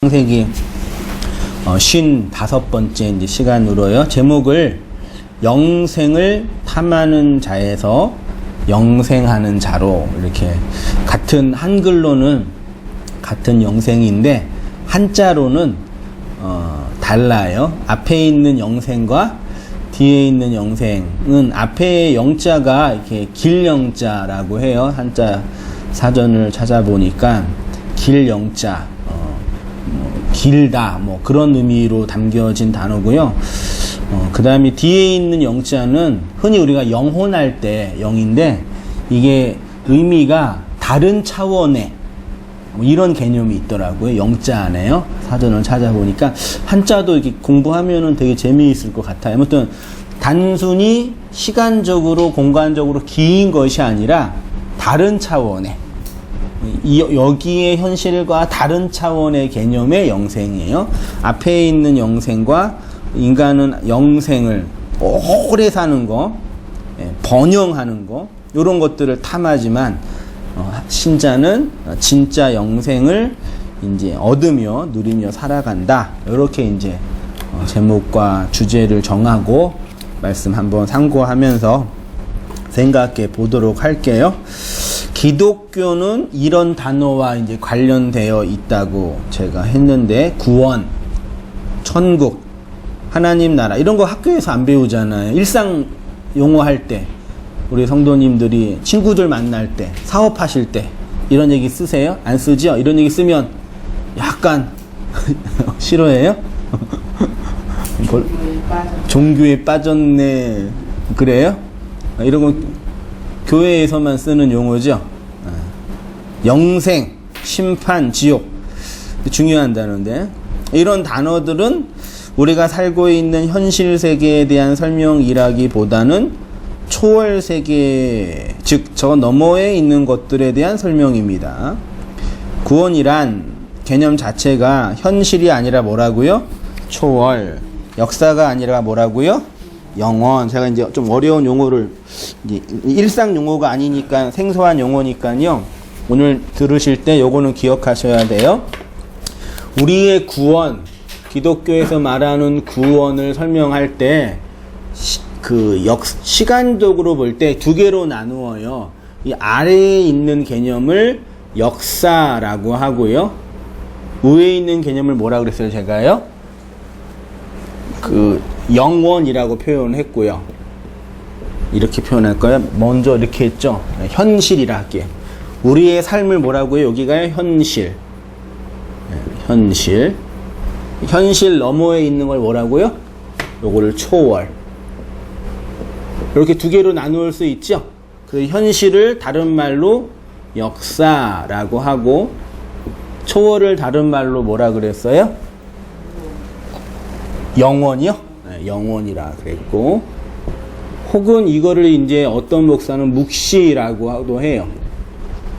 창세기 55번째 이제 시간으로요. 제목을 영생을 탐하는 자에서 영생하는 자로, 이렇게 같은 한글로는 같은 영생인데 한자로는 달라요. 앞에 있는 영생과 뒤에 있는 영생은, 앞에 영자가 이렇게 길영자라고 해요. 한자 사전을 찾아보니까 길영자, 길다, 뭐 그런 의미로 담겨진 단어고요. 그 다음에 뒤에 있는 영자는 흔히 우리가 영혼할 때 영인데, 이게 의미가 다른 차원의 뭐 이런 개념이 있더라고요. 영자 안에요. 사전을 찾아보니까 한자도 이렇게 공부하면은 되게 재미있을 것 같아요. 아무튼 단순히 시간적으로 공간적으로 긴 것이 아니라 다른 차원의, 여기의 현실과 다른 차원의 개념의 영생이에요. 앞에 있는 영생과 인간은 영생을 오래 사는 거, 번영하는 거, 이런 것들을 탐하지만 신자는 진짜 영생을 이제 얻으며 누리며 살아간다. 이렇게 이제 제목과 주제를 정하고 말씀 한번 참고하면서 생각해 보도록 할게요. 기독교는 이런 단어와 이제 관련되어 있다고 제가 했는데, 구원, 천국, 하나님 나라, 이런 거 학교에서 안 배우잖아요. 일상 용어 할 때, 우리 성도님들이 친구들 만날 때, 사업하실 때 이런 얘기 쓰세요? 안 쓰죠? 이런 얘기 쓰면 약간 싫어해요? 종교에 빠졌네, 그래요? 이런 거 교회에서만 쓰는 용어죠. 영생, 심판, 지옥, 중요한 단어인데, 이런 단어들은 우리가 살고 있는 현실 세계에 대한 설명이라기보다는 초월 세계, 즉 저 너머에 있는 것들에 대한 설명입니다. 구원이란 개념 자체가 현실이 아니라 뭐라고요? 초월. 역사가 아니라 뭐라고요? 영원. 제가 이제 좀 어려운 용어를, 이제 일상 용어가 아니니까 생소한 용어니까요, 오늘 들으실 때 요거는 기억하셔야 돼요. 우리의 구원, 기독교에서 말하는 구원을 설명할 때 시간적으로 볼 때 두 개로 나누어요. 이 아래에 있는 개념을 역사라고 하고요, 위에 있는 개념을 뭐라 그랬어요, 제가요? 영원이라고 표현했고요. 이렇게 표현할까요? 먼저 이렇게 했죠. 현실이라 할게요. 우리의 삶을 뭐라고요? 여기가요, 현실. 현실. 현실 너머에 있는 걸 뭐라고요? 요거를 초월. 이렇게 두 개로 나눌 수 있죠. 그 현실을 다른 말로 역사라고 하고, 초월을 다른 말로 뭐라 그랬어요? 영원이요? 네, 영원이라 그랬고, 혹은 이거를 이제 어떤 목사는 묵시라고도 해요.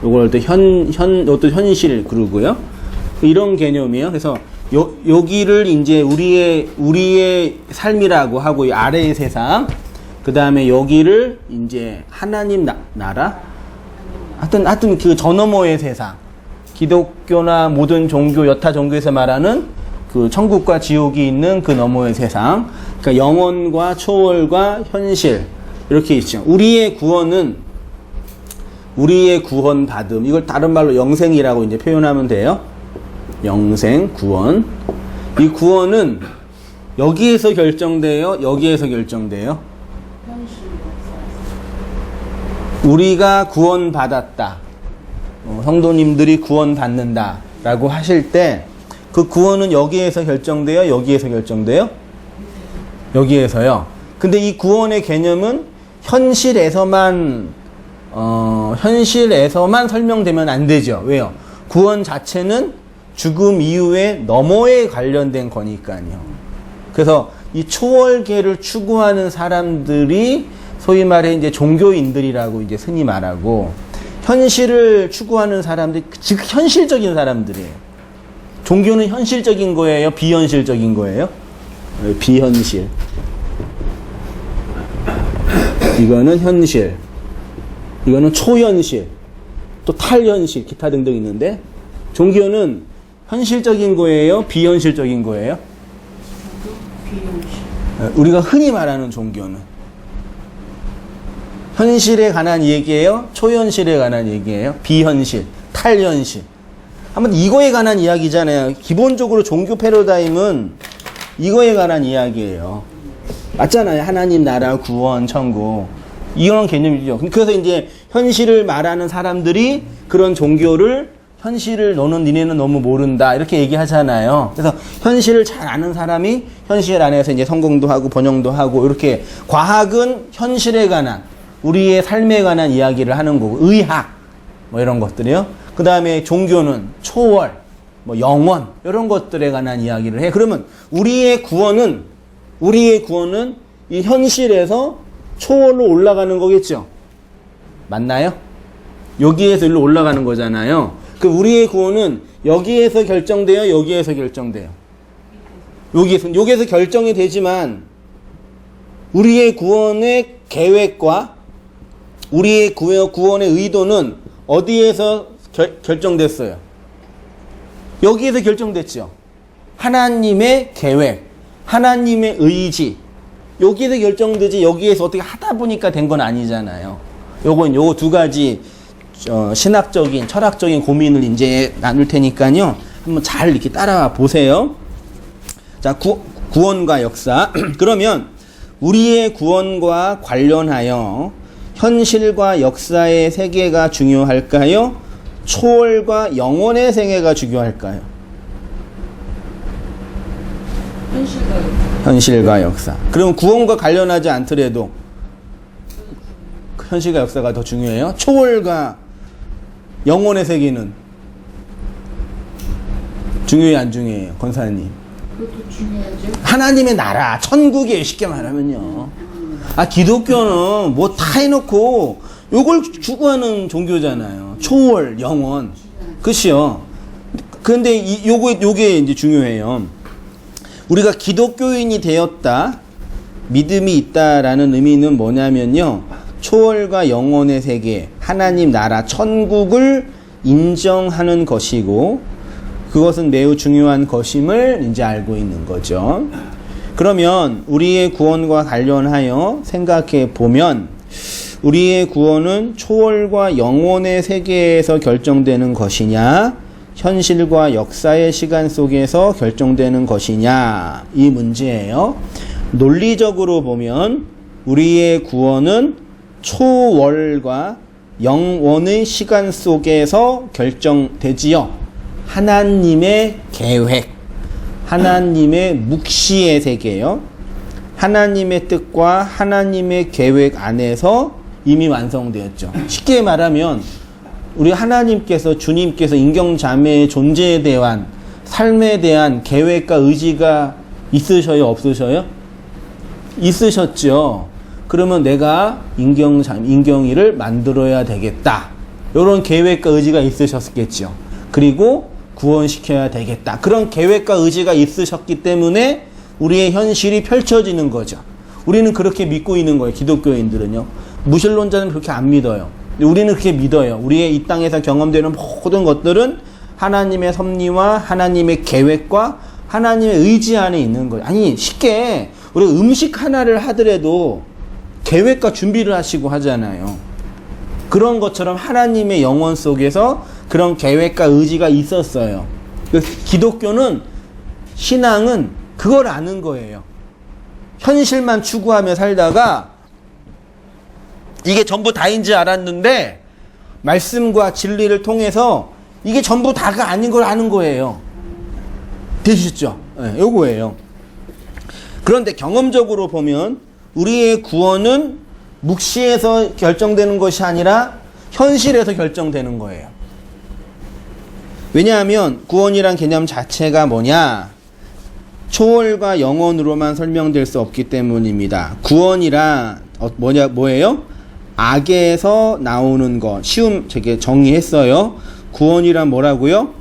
요걸 또 이것도 현실 그러고요. 이런 개념이에요. 그래서 여기를 이제 우리의 삶이라고 하고, 이 아래의 세상, 그 다음에 여기를 이제 하나님 나라, 하여튼 그 저 너머의 세상, 기독교나 모든 종교, 여타 종교에서 말하는 그 천국과 지옥이 있는 그 너머의 세상, 그러니까 영원과 초월과 현실, 이렇게 있죠. 우리의 구원은, 우리의 구원 받음, 이걸 다른 말로 영생이라고 이제 표현하면 돼요. 영생, 구원. 이 구원은 여기에서 결정돼요? 여기에서 결정돼요? 우리가 구원 받았다, 성도님들이 구원 받는다 라고 하실 때, 그 구원은 여기에서 결정돼요? 여기에서 결정돼요? 여기에서요. 근데 이 구원의 개념은 현실에서만 설명되면 안 되죠. 왜요? 구원 자체는 죽음 이후에 너머에 관련된 거니까요. 그래서 이 초월계를 추구하는 사람들이 소위 말해 이제 종교인들이라고 이제 흔히 말하고, 현실을 추구하는 사람들이 즉 현실적인 사람들이에요. 종교는 현실적인 거예요? 비현실적인 거예요? 비현실. 이거는 현실. 이거는 초현실. 또 탈현실, 기타 등등 있는데, 종교는 현실적인 거예요? 비현실적인 거예요? 비현실. 우리가 흔히 말하는 종교는 현실에 관한 얘기예요? 초현실에 관한 얘기예요? 비현실, 탈현실. 한번 이거에 관한 이야기잖아요. 기본적으로 종교 패러다임은 이거에 관한 이야기예요. 맞잖아요. 하나님 나라, 구원, 천국. 이런 개념이죠. 그래서 이제 현실을 말하는 사람들이 그런 종교를 현실을 너는 니네는 너무 모른다 이렇게 얘기하잖아요. 그래서 현실을 잘 아는 사람이 현실 안에서 이제 성공도 하고 번영도 하고 이렇게 과학은 현실에 관한 우리의 삶에 관한 이야기를 하는 거고 의학 뭐 이런 것들이요. 그 다음에 종교는 초월, 뭐 영원 이런 것들에 관한 이야기를 해. 그러면 우리의 구원은 이 현실에서 초월로 올라가는 거겠죠. 맞나요? 여기에서 일로 올라가는 거잖아요. 그 우리의 구원은 여기에서 결정돼요? 여기에서 결정돼요? 여기에서 결정이 되지만 우리의 구원의 계획과 우리의 구원의 의도는 어디에서 결정됐어요? 여기에서 결정됐죠. 하나님의 계획, 하나님의 의지 여기에서 결정되지 여기에서 어떻게 하다 보니까 된 건 아니잖아요. 요거 두 가지 신학적인 철학적인 고민을 이제 나눌 테니까요. 한번 잘 이렇게 따라와 보세요. 자, 구원과 역사. 그러면 우리의 구원과 관련하여 현실과 역사의 세계가 중요할까요? 초월과 영혼의 세계가 중요할까요? 현실과 역사. 그럼 구원과 관련하지 않더라도 현실과 역사가 더 중요해요? 초월과 영혼의 세계는 중요해요, 안 중요해요? 권사님. 그것도 중요하죠. 하나님의 나라, 천국이에요, 쉽게 말하면요. 기독교는 뭐 다 해놓고 요걸 추구하는 종교잖아요. 초월, 영원. 그치요? 그런데 요게 이제 중요해요. 우리가 기독교인이 되었다, 믿음이 있다라는 의미는 뭐냐면요. 초월과 영혼의 세계, 하나님 나라, 천국을 인정하는 것이고, 그것은 매우 중요한 것임을 이제 알고 있는 거죠. 그러면 우리의 구원과 관련하여 생각해 보면, 우리의 구원은 초월과 영혼의 세계에서 결정되는 것이냐, 현실과 역사의 시간 속에서 결정되는 것이냐, 이 문제예요. 논리적으로 보면 우리의 구원은 초월과 영원의 시간 속에서 결정되지요. 하나님의 계획, 하나님의 묵시의 세계요. 하나님의 뜻과 하나님의 계획 안에서 이미 완성되었죠. 쉽게 말하면 우리 하나님께서, 주님께서 인경자매의 존재에 대한, 삶에 대한 계획과 의지가 있으셔요, 없으셔요? 있으셨죠. 그러면 내가 인경이를 만들어야 되겠다, 이런 계획과 의지가 있으셨겠죠. 그리고 구원시켜야 되겠다, 그런 계획과 의지가 있으셨기 때문에 우리의 현실이 펼쳐지는 거죠. 우리는 그렇게 믿고 있는 거예요. 기독교인들은요. 무신론자는 그렇게 안 믿어요. 우리는 그렇게 믿어요. 우리의 이 땅에서 경험되는 모든 것들은 하나님의 섭리와 하나님의 계획과 하나님의 의지 안에 있는 거예요. 아니, 쉽게 우리 음식 하나를 하더라도 계획과 준비를 하시고 하잖아요. 그런 것처럼 하나님의 영혼 속에서 그런 계획과 의지가 있었어요. 기독교는, 신앙은 그걸 아는 거예요. 현실만 추구하며 살다가 이게 전부 다인지 알았는데 말씀과 진리를 통해서 이게 전부 다가 아닌 걸 아는 거예요. 되시죠? 네, 요거예요. 그런데 경험적으로 보면 우리의 구원은 묵시에서 결정되는 것이 아니라 현실에서 결정되는 거예요. 왜냐하면 구원이란 개념 자체가 뭐냐? 초월과 영원으로만 설명될 수 없기 때문입니다. 구원이란 뭐예요? 악에서 나오는 것. 제게 정의했어요. 구원이란 뭐라고요?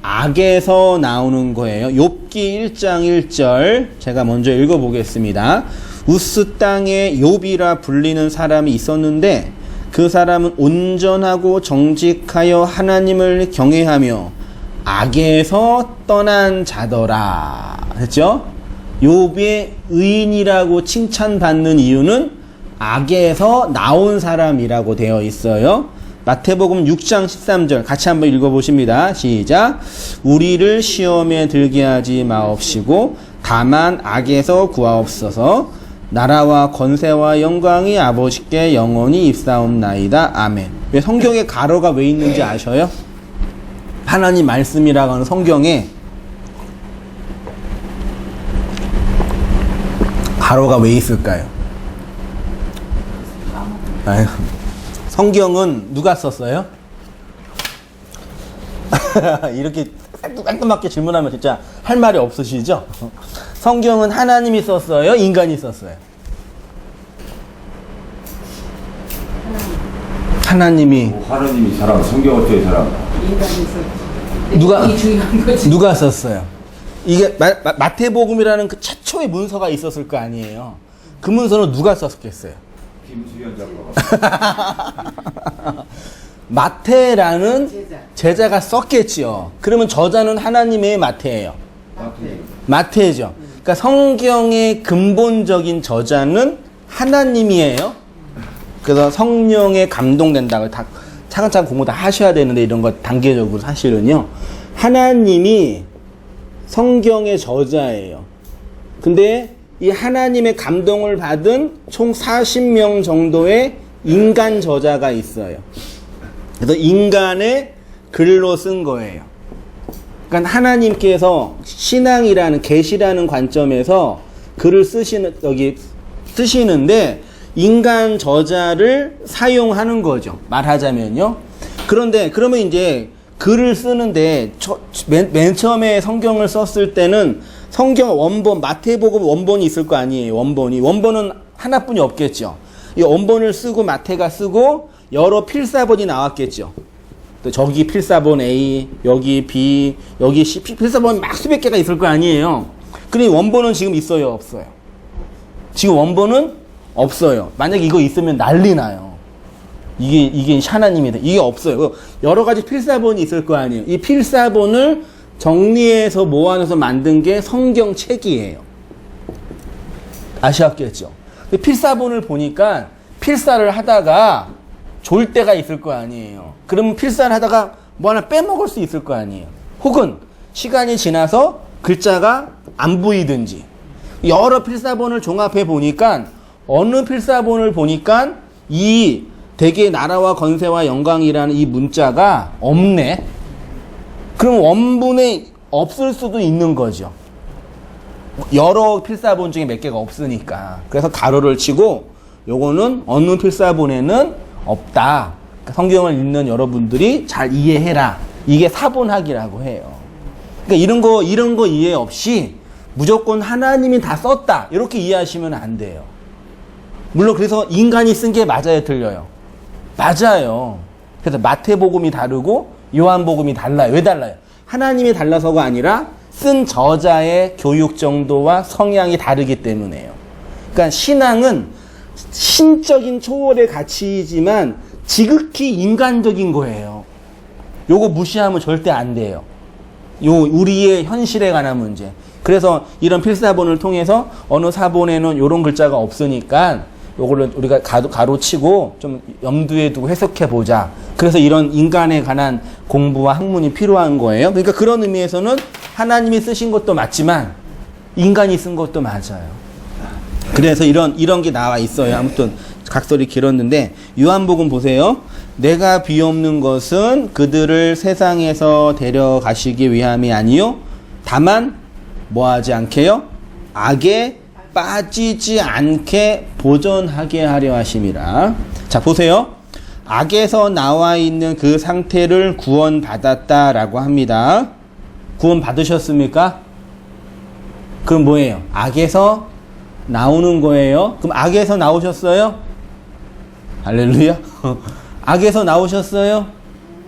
악에서 나오는 거예요. 욥기 1장 1절 제가 먼저 읽어보겠습니다. 우스 땅에 욥이라 불리는 사람이 있었는데 그 사람은 온전하고 정직하여 하나님을 경외하며 악에서 떠난 자더라. 됐죠? 욥의 의인이라고 칭찬받는 이유는 악에서 나온 사람이라고 되어 있어요. 마태복음 6장 13절 같이 한번 읽어보십니다. 시작. 우리를 시험에 들게 하지 마옵시고 다만 악에서 구하옵소서. 나라와 권세와 영광이 아버지께 영원히 입사옵나이다. 아멘. 왜 성경에 가로가 왜 있는지 아셔요? 하나님 말씀이라고 하는 성경에 가로가 왜 있을까요? 아유, 성경은 누가 썼어요? 이렇게 깔끔하게 질문하면 진짜 할 말이 없으시죠? 성경은 하나님이 썼어요? 인간이 썼어요? 하나님이. 하나님이 사람, 성경 어떻게 사람? 인간이 중요한 거지. 누가 썼어요? 이게 마태복음이라는 그 최초의 문서가 있었을 거 아니에요. 그 문서는 누가 썼겠어요? 김수현 작가가. 마태라는 제자가 썼겠지요. 그러면 저자는 하나님의 마태예요. 마태죠. 그러니까 성경의 근본적인 저자는 하나님이에요. 그래서 성령에 감동된다고 다 차근차근 공부 다 하셔야 되는데 이런 거 단계적으로 사실은요. 하나님이 성경의 저자예요. 근데 이 하나님의 감동을 받은 총 40명 정도의 인간 저자가 있어요. 그래서 인간의 글로 쓴 거예요. 그러니까 하나님께서 신앙이라는 계시라는 관점에서 글을 쓰시는데 인간 저자를 사용하는 거죠. 말하자면요. 그런데 그러면 이제 글을 쓰는데 맨 처음에 성경을 썼을 때는 성경 원본 마태복음 원본이 있을 거 아니에요. 원본은 하나뿐이 없겠죠. 이 원본을 쓰고 마태가 쓰고 여러 필사본이 나왔겠죠. 또 저기 필사본 A, 여기 B, 여기 C, 필사본이 막 수백 개가 있을 거 아니에요. 그러니 원본은 지금 있어요, 없어요? 지금 원본은 없어요. 만약에 이거 있으면 난리 나요. 이게 하나님이다. 이게 없어요. 여러 가지 필사본이 있을 거 아니에요. 이 필사본을 정리해서 모아내서 만든 게 성경책이에요. 아시았겠죠? 필사본을 보니까 필사를 하다가 졸 때가 있을 거 아니에요. 그러면 필사를 하다가 뭐 하나 빼먹을 수 있을 거 아니에요. 혹은 시간이 지나서 글자가 안 보이든지 여러 필사본을 종합해 보니까 어느 필사본을 보니까 이 대개 나라와 권세와 영광이라는 이 문자가 없네. 그럼 원본에 없을 수도 있는 거죠. 여러 필사본 중에 몇 개가 없으니까. 그래서 가로를 치고 요거는 어느 필사본에는 없다. 그러니까 성경을 읽는 여러분들이 잘 이해해라. 이게 사본학이라고 해요. 그러니까 이런 거 이해 없이 무조건 하나님이 다 썼다. 이렇게 이해하시면 안 돼요. 물론 그래서 인간이 쓴 게 맞아요, 틀려요? 맞아요. 그래서 마태복음이 다르고 요한복음이 달라요. 왜 달라요? 하나님이 달라서가 아니라 쓴 저자의 교육 정도와 성향이 다르기 때문에요. 그러니까 신앙은 신적인 초월의 가치이지만 지극히 인간적인 거예요. 요거 무시하면 절대 안 돼요. 우리의 현실에 관한 문제. 그래서 이런 필사본을 통해서 어느 사본에는 요런 글자가 없으니까 요거를 우리가 가로치고 좀 염두에 두고 해석해 보자. 그래서 이런 인간에 관한 공부와 학문이 필요한 거예요. 그러니까 그런 의미에서는 하나님이 쓰신 것도 맞지만 인간이 쓴 것도 맞아요. 그래서 이런 게 나와 있어요. 아무튼 각설이 길었는데 요한복음 보세요. 내가 비옵는 것은 그들을 세상에서 데려가시기 위함이 아니요 다만 뭐하지 않게요? 악에 빠지지 않게 보존하게 하려 하심이라. 자 보세요. 악에서 나와 있는 그 상태를 구원받았다라고 합니다. 구원 받으셨습니까? 그럼 뭐예요? 악에서 나오는 거예요. 그럼 악에서 나오셨어요? 할렐루야. 악에서 나오셨어요?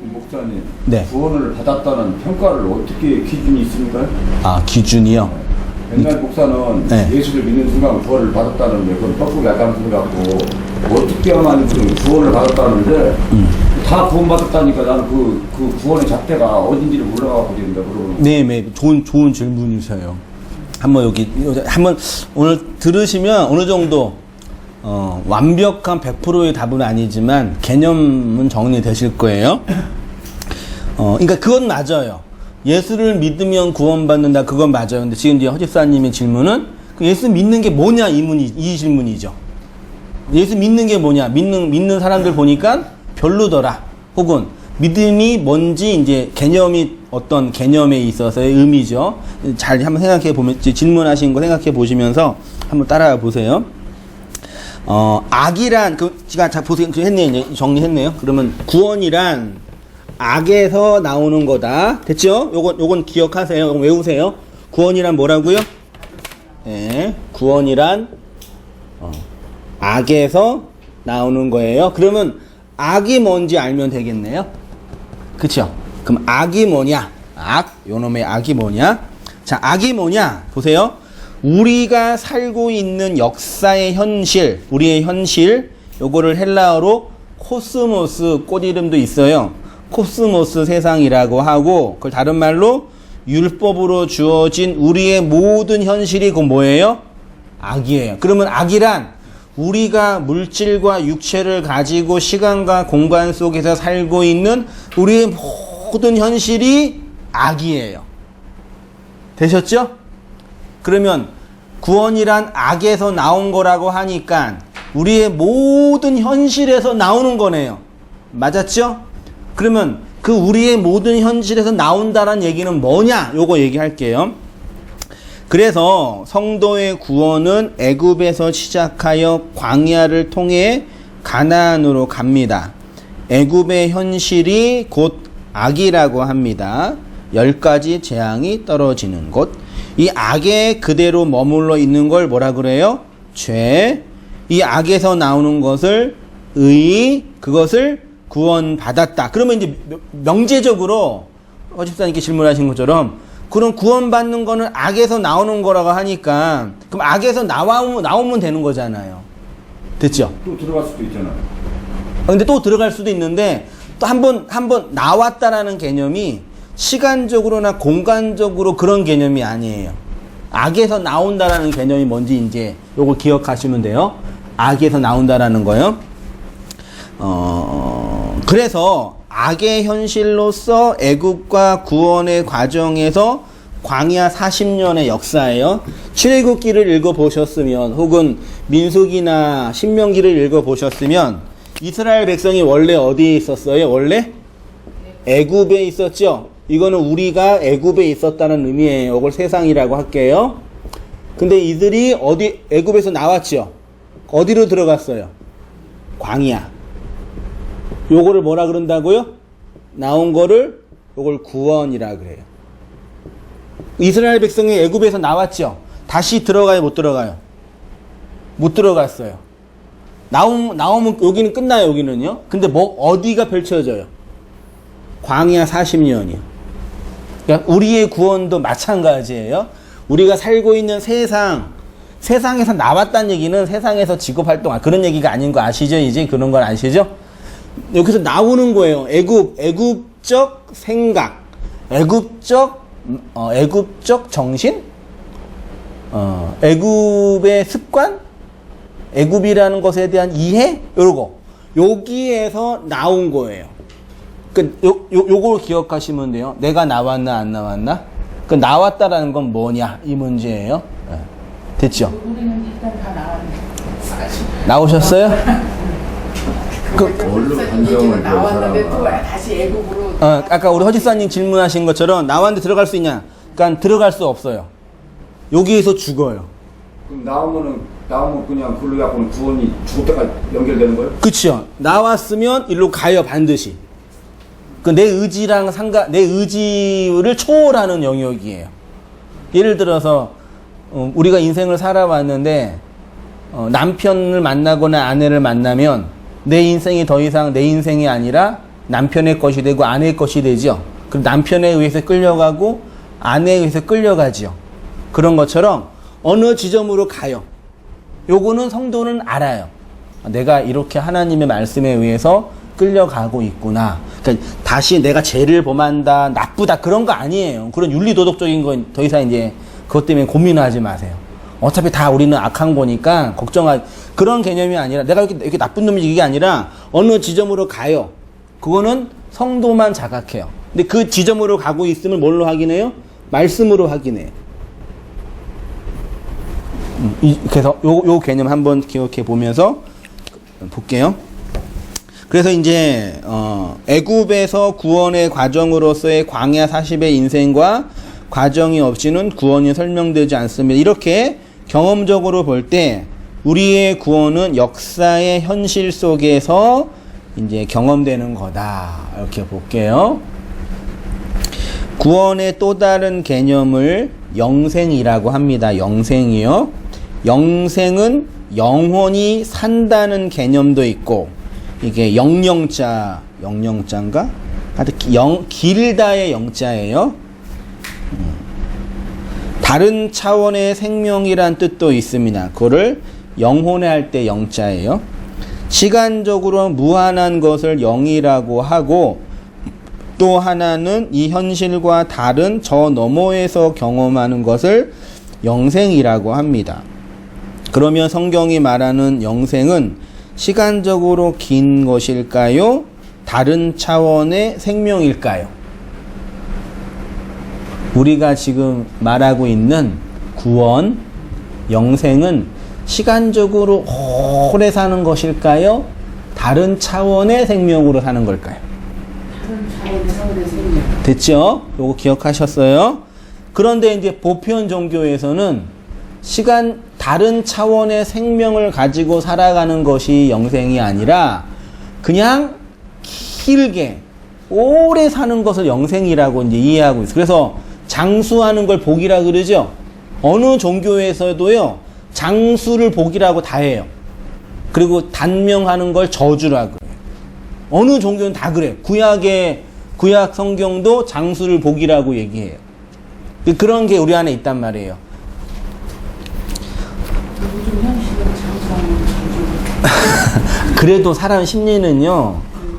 목사님, 네. 구원을 받았다는 평가를 어떻게 기준이 있습니까? 아 기준이요? 옛날 목사는 네. 예수를 믿는 순간 구원을 받았다는데 그건 떡국이 약간 소리 같고 어떻게 하면 그 구원을 받았다는데 다 구원받았다니까 나는 그 구원의 잣대가 어딘지를 몰라가고 된다 그러고. 네, 좋은 질문이세요. 한번 오늘 들으시면 어느 정도 완벽한 100%의 답은 아니지만 개념은 정리되실 거예요. 그러니까 그건 맞아요. 예수를 믿으면 구원받는다. 그건 맞아요. 근데 지금 이제 허집사님의 질문은 그 예수 믿는 게 뭐냐 이 질문이죠. 예수 믿는 게 뭐냐? 믿는 사람들 보니까 별로더라. 혹은 믿음이 뭔지 이제 개념이 어떤 개념에 있어서의 의미죠. 잘 한번 생각해 보면 질문하신 거 생각해 보시면서 한번 따라와 보세요. 악이란 제가 자 보세요. 했네요. 이제 정리했네요. 그러면 구원이란 악에서 나오는 거다. 됐죠? 요건 기억하세요. 요건 외우세요. 구원이란 뭐라고요? 네. 구원이란 악에서 나오는 거예요. 그러면 악이 뭔지 알면 되겠네요. 그쵸? 그럼 악이 뭐냐? 요놈의 악이 뭐냐? 자, 악이 뭐냐? 보세요. 우리가 살고 있는 역사의 현실, 우리의 현실, 요거를 헬라어로 코스모스, 꽃 이름도 있어요. 코스모스 세상이라고 하고, 그걸 다른 말로 율법으로 주어진 우리의 모든 현실이 그 뭐예요? 악이에요. 그러면 악이란 우리가 물질과 육체를 가지고 시간과 공간 속에서 살고 있는 우리의 모든 현실이 악이에요. 되셨죠? 그러면 구원이란 악에서 나온 거라고 하니까 우리의 모든 현실에서 나오는 거네요. 맞았죠? 그러면 그 우리의 모든 현실에서 나온다는 얘기는 뭐냐? 요거 얘기할게요. 그래서 성도의 구원은 애굽에서 시작하여 광야를 통해 가나안으로 갑니다. 애굽의 현실이 곧 악이라고 합니다. 10가지 재앙이 떨어지는 곳. 이 악에 그대로 머물러 있는 걸 뭐라 그래요? 죄. 이 악에서 나오는 것을 의, 그것을 구원받았다. 그러면 이제 명제적으로 허집사님께 질문하신 것처럼 그럼 구원받는 거는 악에서 나오는 거라고 하니까 그럼 악에서 나오면 되는 거잖아요. 됐죠? 또 들어갈 수도 있잖아요. 근데 또 들어갈 수도 있는데 또 한 번 나왔다라는 개념이 시간적으로나 공간적으로 그런 개념이 아니에요. 악에서 나온다라는 개념이 뭔지 이제 요걸 기억하시면 돼요. 악에서 나온다라는 거요. 그래서 악의 현실로서 애굽과 구원의 과정에서 광야 40년의 역사예요. 출애굽기를 읽어보셨으면 혹은 민수기나 신명기를 읽어보셨으면 이스라엘 백성이 원래 어디에 있었어요? 원래 애굽에 있었죠. 이거는 우리가 애굽에 있었다는 의미예요. 이걸 세상이라고 할게요. 근데 이들이 애굽에서 나왔죠. 어디로 들어갔어요? 광야. 요거를 뭐라 그런다고요? 나온 거를 요걸 구원이라 그래요. 이스라엘 백성이 애굽에서 나왔죠. 다시 들어가요, 못 들어가요? 못 들어갔어요. 나오면 여기는 끝나요, 여기는요. 근데 어디가 펼쳐져요? 광야 40년이요. 그러니까 우리의 구원도 마찬가지예요. 우리가 살고 있는 세상에서 나왔다는 얘기는 세상에서 직업활동, 그런 얘기가 아닌 거 아시죠? 이제 그런 걸 아시죠? 여기서 나오는 거예요. 애굽적 생각, 애굽적 정신, 애굽의 습관, 애굽이라는 것에 대한 이해, 요거 여기에서 나온 거예요. 요걸 기억하시면 돼요. 내가 나왔나 안 나왔나? 그 나왔다라는 건 뭐냐 이 문제예요. 네. 됐죠? 우리는 일단 다 나왔네. 나오셨어요? 원로 판정을 나왔는데 또 사람아. 다시 애국으로. 아까 우리 허지사님 질문하신 것처럼 나왔는데 들어갈 수 있냐? 그러니까 들어갈 수 없어요. 여기에서 죽어요. 그럼 나오면 그냥 글로 갖고는 구원이 죽을 때까지 연결되는 거예요? 그쵸? 나왔으면 일로 가요, 반드시. 내 의지랑 내 의지를 초월하는 영역이에요. 예를 들어서 우리가 인생을 살아왔는데 남편을 만나거나 아내를 만나면 내 인생이 더 이상 내 인생이 아니라 남편의 것이 되고 아내의 것이 되죠. 그럼 남편에 의해서 끌려가고 아내에 의해서 끌려가죠. 그런 것처럼 어느 지점으로 가요. 요거는 성도는 알아요. 내가 이렇게 하나님의 말씀에 의해서 끌려가고 있구나. 그러니까 다시 내가 죄를 범한다, 나쁘다 그런 거 아니에요. 그런 윤리도덕적인 건 더 이상 이제 그것 때문에 고민하지 마세요. 어차피 다 우리는 악한 거니까 그런 개념이 아니라 내가 이렇게 나쁜 놈이지 이게 아니라 어느 지점으로 가요. 그거는 성도만 자각해요. 근데 그 지점으로 가고 있음을 뭘로 확인해요? 말씀으로 확인해요. 그래서 요 개념 한번 기억해 보면서 볼게요. 그래서 이제 애굽에서 구원의 과정으로서의 광야 40의 인생과 과정이 없이는 구원이 설명되지 않습니다. 이렇게 경험적으로 볼 때 우리의 구원은 역사의 현실 속에서 이제 경험되는 거다. 이렇게 볼게요. 구원의 또 다른 개념을 영생이라고 합니다. 영생이요. 영생은 영혼이 산다는 개념도 있고, 이게 영영자인가? 하여튼 길다의 영자예요. 다른 차원의 생명이란 뜻도 있습니다. 그거를 영혼에 할 때 영자예요. 시간적으로 무한한 것을 영이라고 하고, 또 하나는 이 현실과 다른 저 너머에서 경험하는 것을 영생이라고 합니다. 그러면 성경이 말하는 영생은 시간적으로 긴 것일까요? 다른 차원의 생명일까요? 우리가 지금 말하고 있는 구원, 영생은 시간적으로 오래 사는 것일까요? 다른 차원의 생명으로 사는 걸까요? 다른 차원에서 생명. 됐죠? 요거 기억하셨어요? 그런데 이제 보편 종교에서는 다른 차원의 생명을 가지고 살아가는 것이 영생이 아니라 그냥 길게 오래 사는 것을 영생이라고 이제 이해하고 있어요. 그래서 장수하는 걸 복이라 그러죠? 어느 종교에서도요, 장수를 복이라고 다 해요. 그리고 단명하는 걸 저주라고 해요. 어느 종교는 다 그래요. 구약 성경도 장수를 복이라고 얘기해요. 그런 게 우리 안에 있단 말이에요. 요즘 현실은 장수하는 저주. 그래도 사람 심리는요,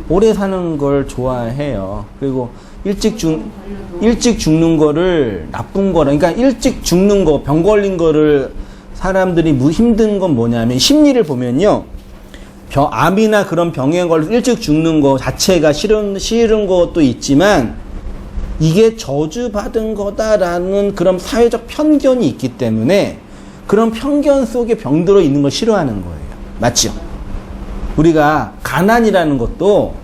오래 사는 걸 좋아해요. 그리고 일찍 죽는 거를 나쁜 거라. 그러니까 일찍 죽는 거, 병 걸린 거를 사람들이 힘든 건 뭐냐면, 심리를 보면요, 암이나 그런 병에 걸려서 일찍 죽는 거 자체가 싫은 것도 있지만, 이게 저주받은 거다라는 그런 사회적 편견이 있기 때문에 그런 편견 속에 병들어 있는 걸 싫어하는 거예요. 맞죠? 우리가 가난이라는 것도,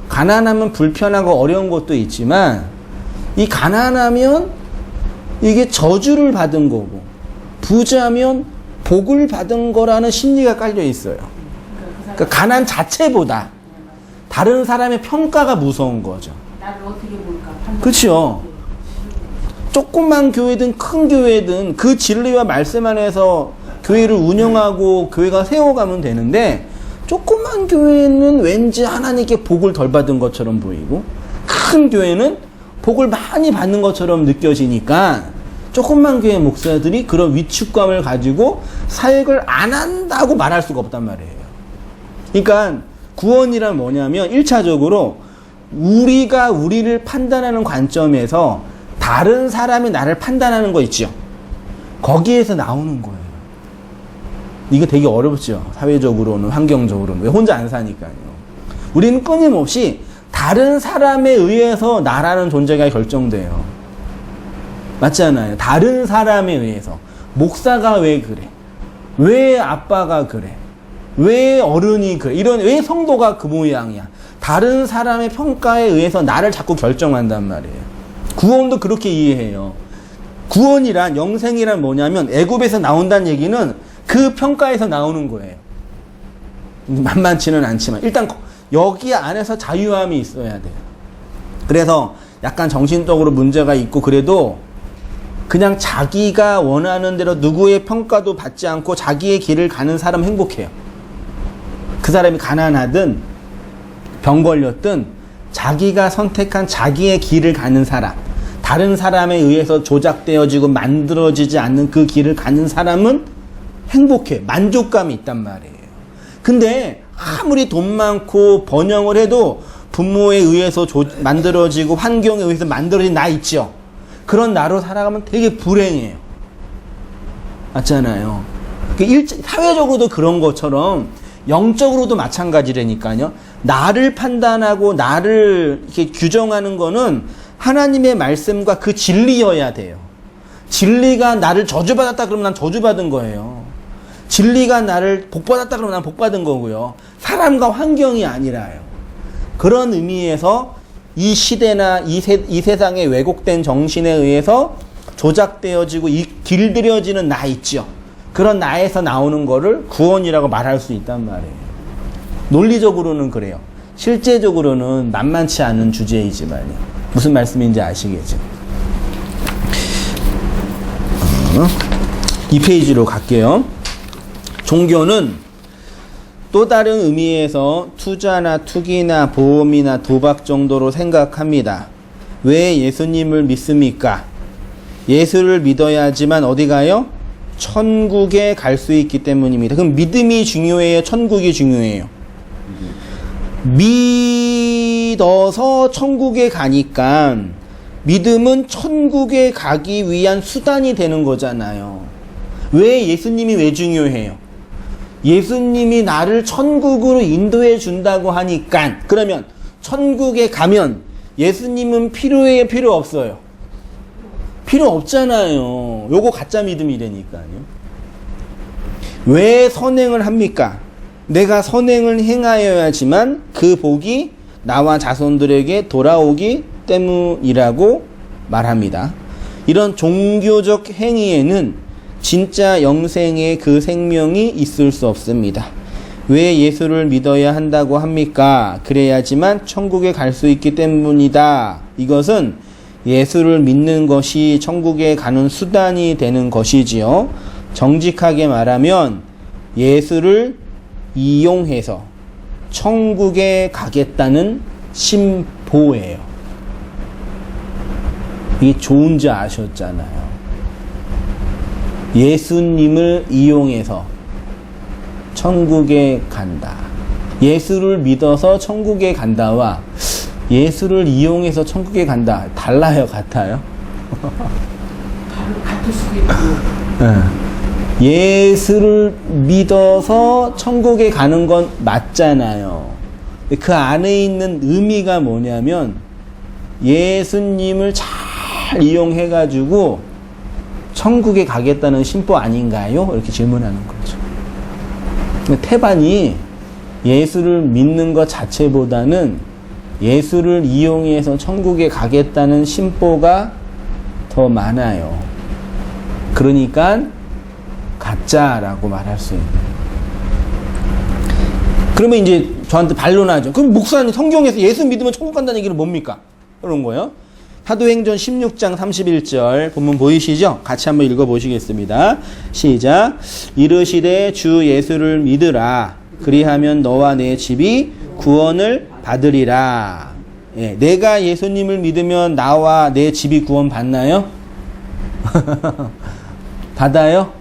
가난하면 불편하고 어려운 것도 있지만, 이 가난하면 이게 저주를 받은 거고, 부자면 복을 받은 거라는 심리가 깔려 있어요. 그러니까 가난 자체보다 다른 사람의 평가가 무서운 거죠. 나를 어떻게 볼까? 판단. 그렇죠. 조그만 교회든 큰 교회든 그 진리와 말씀 안에서 교회를 운영하고 교회가 세워가면 되는데, 조그만 교회는 왠지 하나님께 복을 덜 받은 것처럼 보이고, 큰 교회는 복을 많이 받는 것처럼 느껴지니까 조그만 교회 목사들이 그런 위축감을 가지고 사역을 안 한다고 말할 수가 없단 말이에요. 그러니까 구원이란 뭐냐면 1차적으로 우리가 우리를 판단하는 관점에서 다른 사람이 나를 판단하는 거 있죠. 거기에서 나오는 거예요. 이거 되게 어렵죠. 사회적으로는, 환경적으로는. 왜 혼자 안 사니까요. 우리는 끊임없이 다른 사람에 의해서 나라는 존재가 결정돼요. 맞잖아요. 다른 사람에 의해서. 목사가 왜 그래? 왜 아빠가 그래? 왜 어른이 그래? 왜 성도가 그 모양이야? 다른 사람의 평가에 의해서 나를 자꾸 결정한단 말이에요. 구원도 그렇게 이해해요. 구원이란, 영생이란 뭐냐면 애굽에서 나온다는 얘기는 그 평가에서 나오는 거예요. 만만치는 않지만 일단 여기 안에서 자유함이 있어야 돼요. 그래서 약간 정신적으로 문제가 있고 그래도 그냥 자기가 원하는 대로 누구의 평가도 받지 않고 자기의 길을 가는 사람 행복해요. 그 사람이 가난하든 병 걸렸든 자기가 선택한 자기의 길을 가는 사람, 다른 사람에 의해서 조작되어지고 만들어지지 않는 그 길을 가는 사람은 행복해. 만족감이 있단 말이에요. 근데 아무리 돈 많고 번영을 해도 부모에 의해서 만들어지고 환경에 의해서 만들어진 나 있죠. 그런 나로 살아가면 되게 불행해요. 맞잖아요. 사회적으로도 그런 것처럼 영적으로도 마찬가지라니까요. 나를 판단하고 나를 이렇게 규정하는 거는 하나님의 말씀과 그 진리여야 돼요. 진리가 나를 저주받았다 그러면 난 저주받은 거예요. 진리가 나를 복받았다 그러면 난 복받은 거고요. 사람과 환경이 아니라요. 그런 의미에서 이 시대나 이 세상의 왜곡된 정신에 의해서 조작되어지고 길들여지는 나 있죠. 그런 나에서 나오는 거를 구원이라고 말할 수 있단 말이에요. 논리적으로는 그래요. 실제적으로는 만만치 않은 주제이지만요. 무슨 말씀인지 아시겠죠? 2페이지로 갈게요. 종교는 또 다른 의미에서 투자나 투기나 보험이나 도박 정도로 생각합니다. 왜 예수님을 믿습니까? 예수를 믿어야지만 어디 가요? 천국에 갈 수 있기 때문입니다. 그럼 믿음이 중요해요? 천국이 중요해요? 믿어서 천국에 가니까 믿음은 천국에 가기 위한 수단이 되는 거잖아요. 왜 예수님이 왜 중요해요? 예수님이 나를 천국으로 인도해 준다고 하니까. 그러면 천국에 가면 예수님은 필요해요? 필요 없어요? 필요 없잖아요. 요거 가짜 믿음이라니까요. 왜 선행을 합니까? 내가 선행을 행하여야지만 그 복이 나와 자손들에게 돌아오기 때문이라고 말합니다. 이런 종교적 행위에는 진짜 영생의 그 생명이 있을 수 없습니다. 왜 예수를 믿어야 한다고 합니까? 그래야지만 천국에 갈 수 있기 때문이다. 이것은 예수를 믿는 것이 천국에 가는 수단이 되는 것이지요. 정직하게 말하면 예수를 이용해서 천국에 가겠다는 심보예요. 이게 좋은지 아셨잖아요. 예수님을 이용해서 천국에 간다. 예수를 믿어서 천국에 간다와 예수를 이용해서 천국에 간다. 달라요? 같아요? 같을 수도 있고. 예수를 믿어서 천국에 가는 건 맞잖아요. 그 안에 있는 의미가 뭐냐면 예수님을 잘 이용해가지고 천국에 가겠다는 심보 아닌가요? 이렇게 질문하는 거죠. 태반이 예수를 믿는 것 자체보다는 예수를 이용해서 천국에 가겠다는 심보가 더 많아요. 그러니까 가짜라고 말할 수 있는. 그러면 이제 저한테 반론하죠. 그럼 목사님 성경에서 예수 믿으면 천국 간다는 얘기는 뭡니까? 그런 거예요. 사도행전 16장 31절 본문 보이시죠? 같이 한번 읽어보시겠습니다. 시작. 이르시되 주 예수를 믿으라. 그리하면 너와 내 집이 구원을 받으리라. 예, 내가 예수님을 믿으면 나와 내 집이 구원 받나요? 받아요?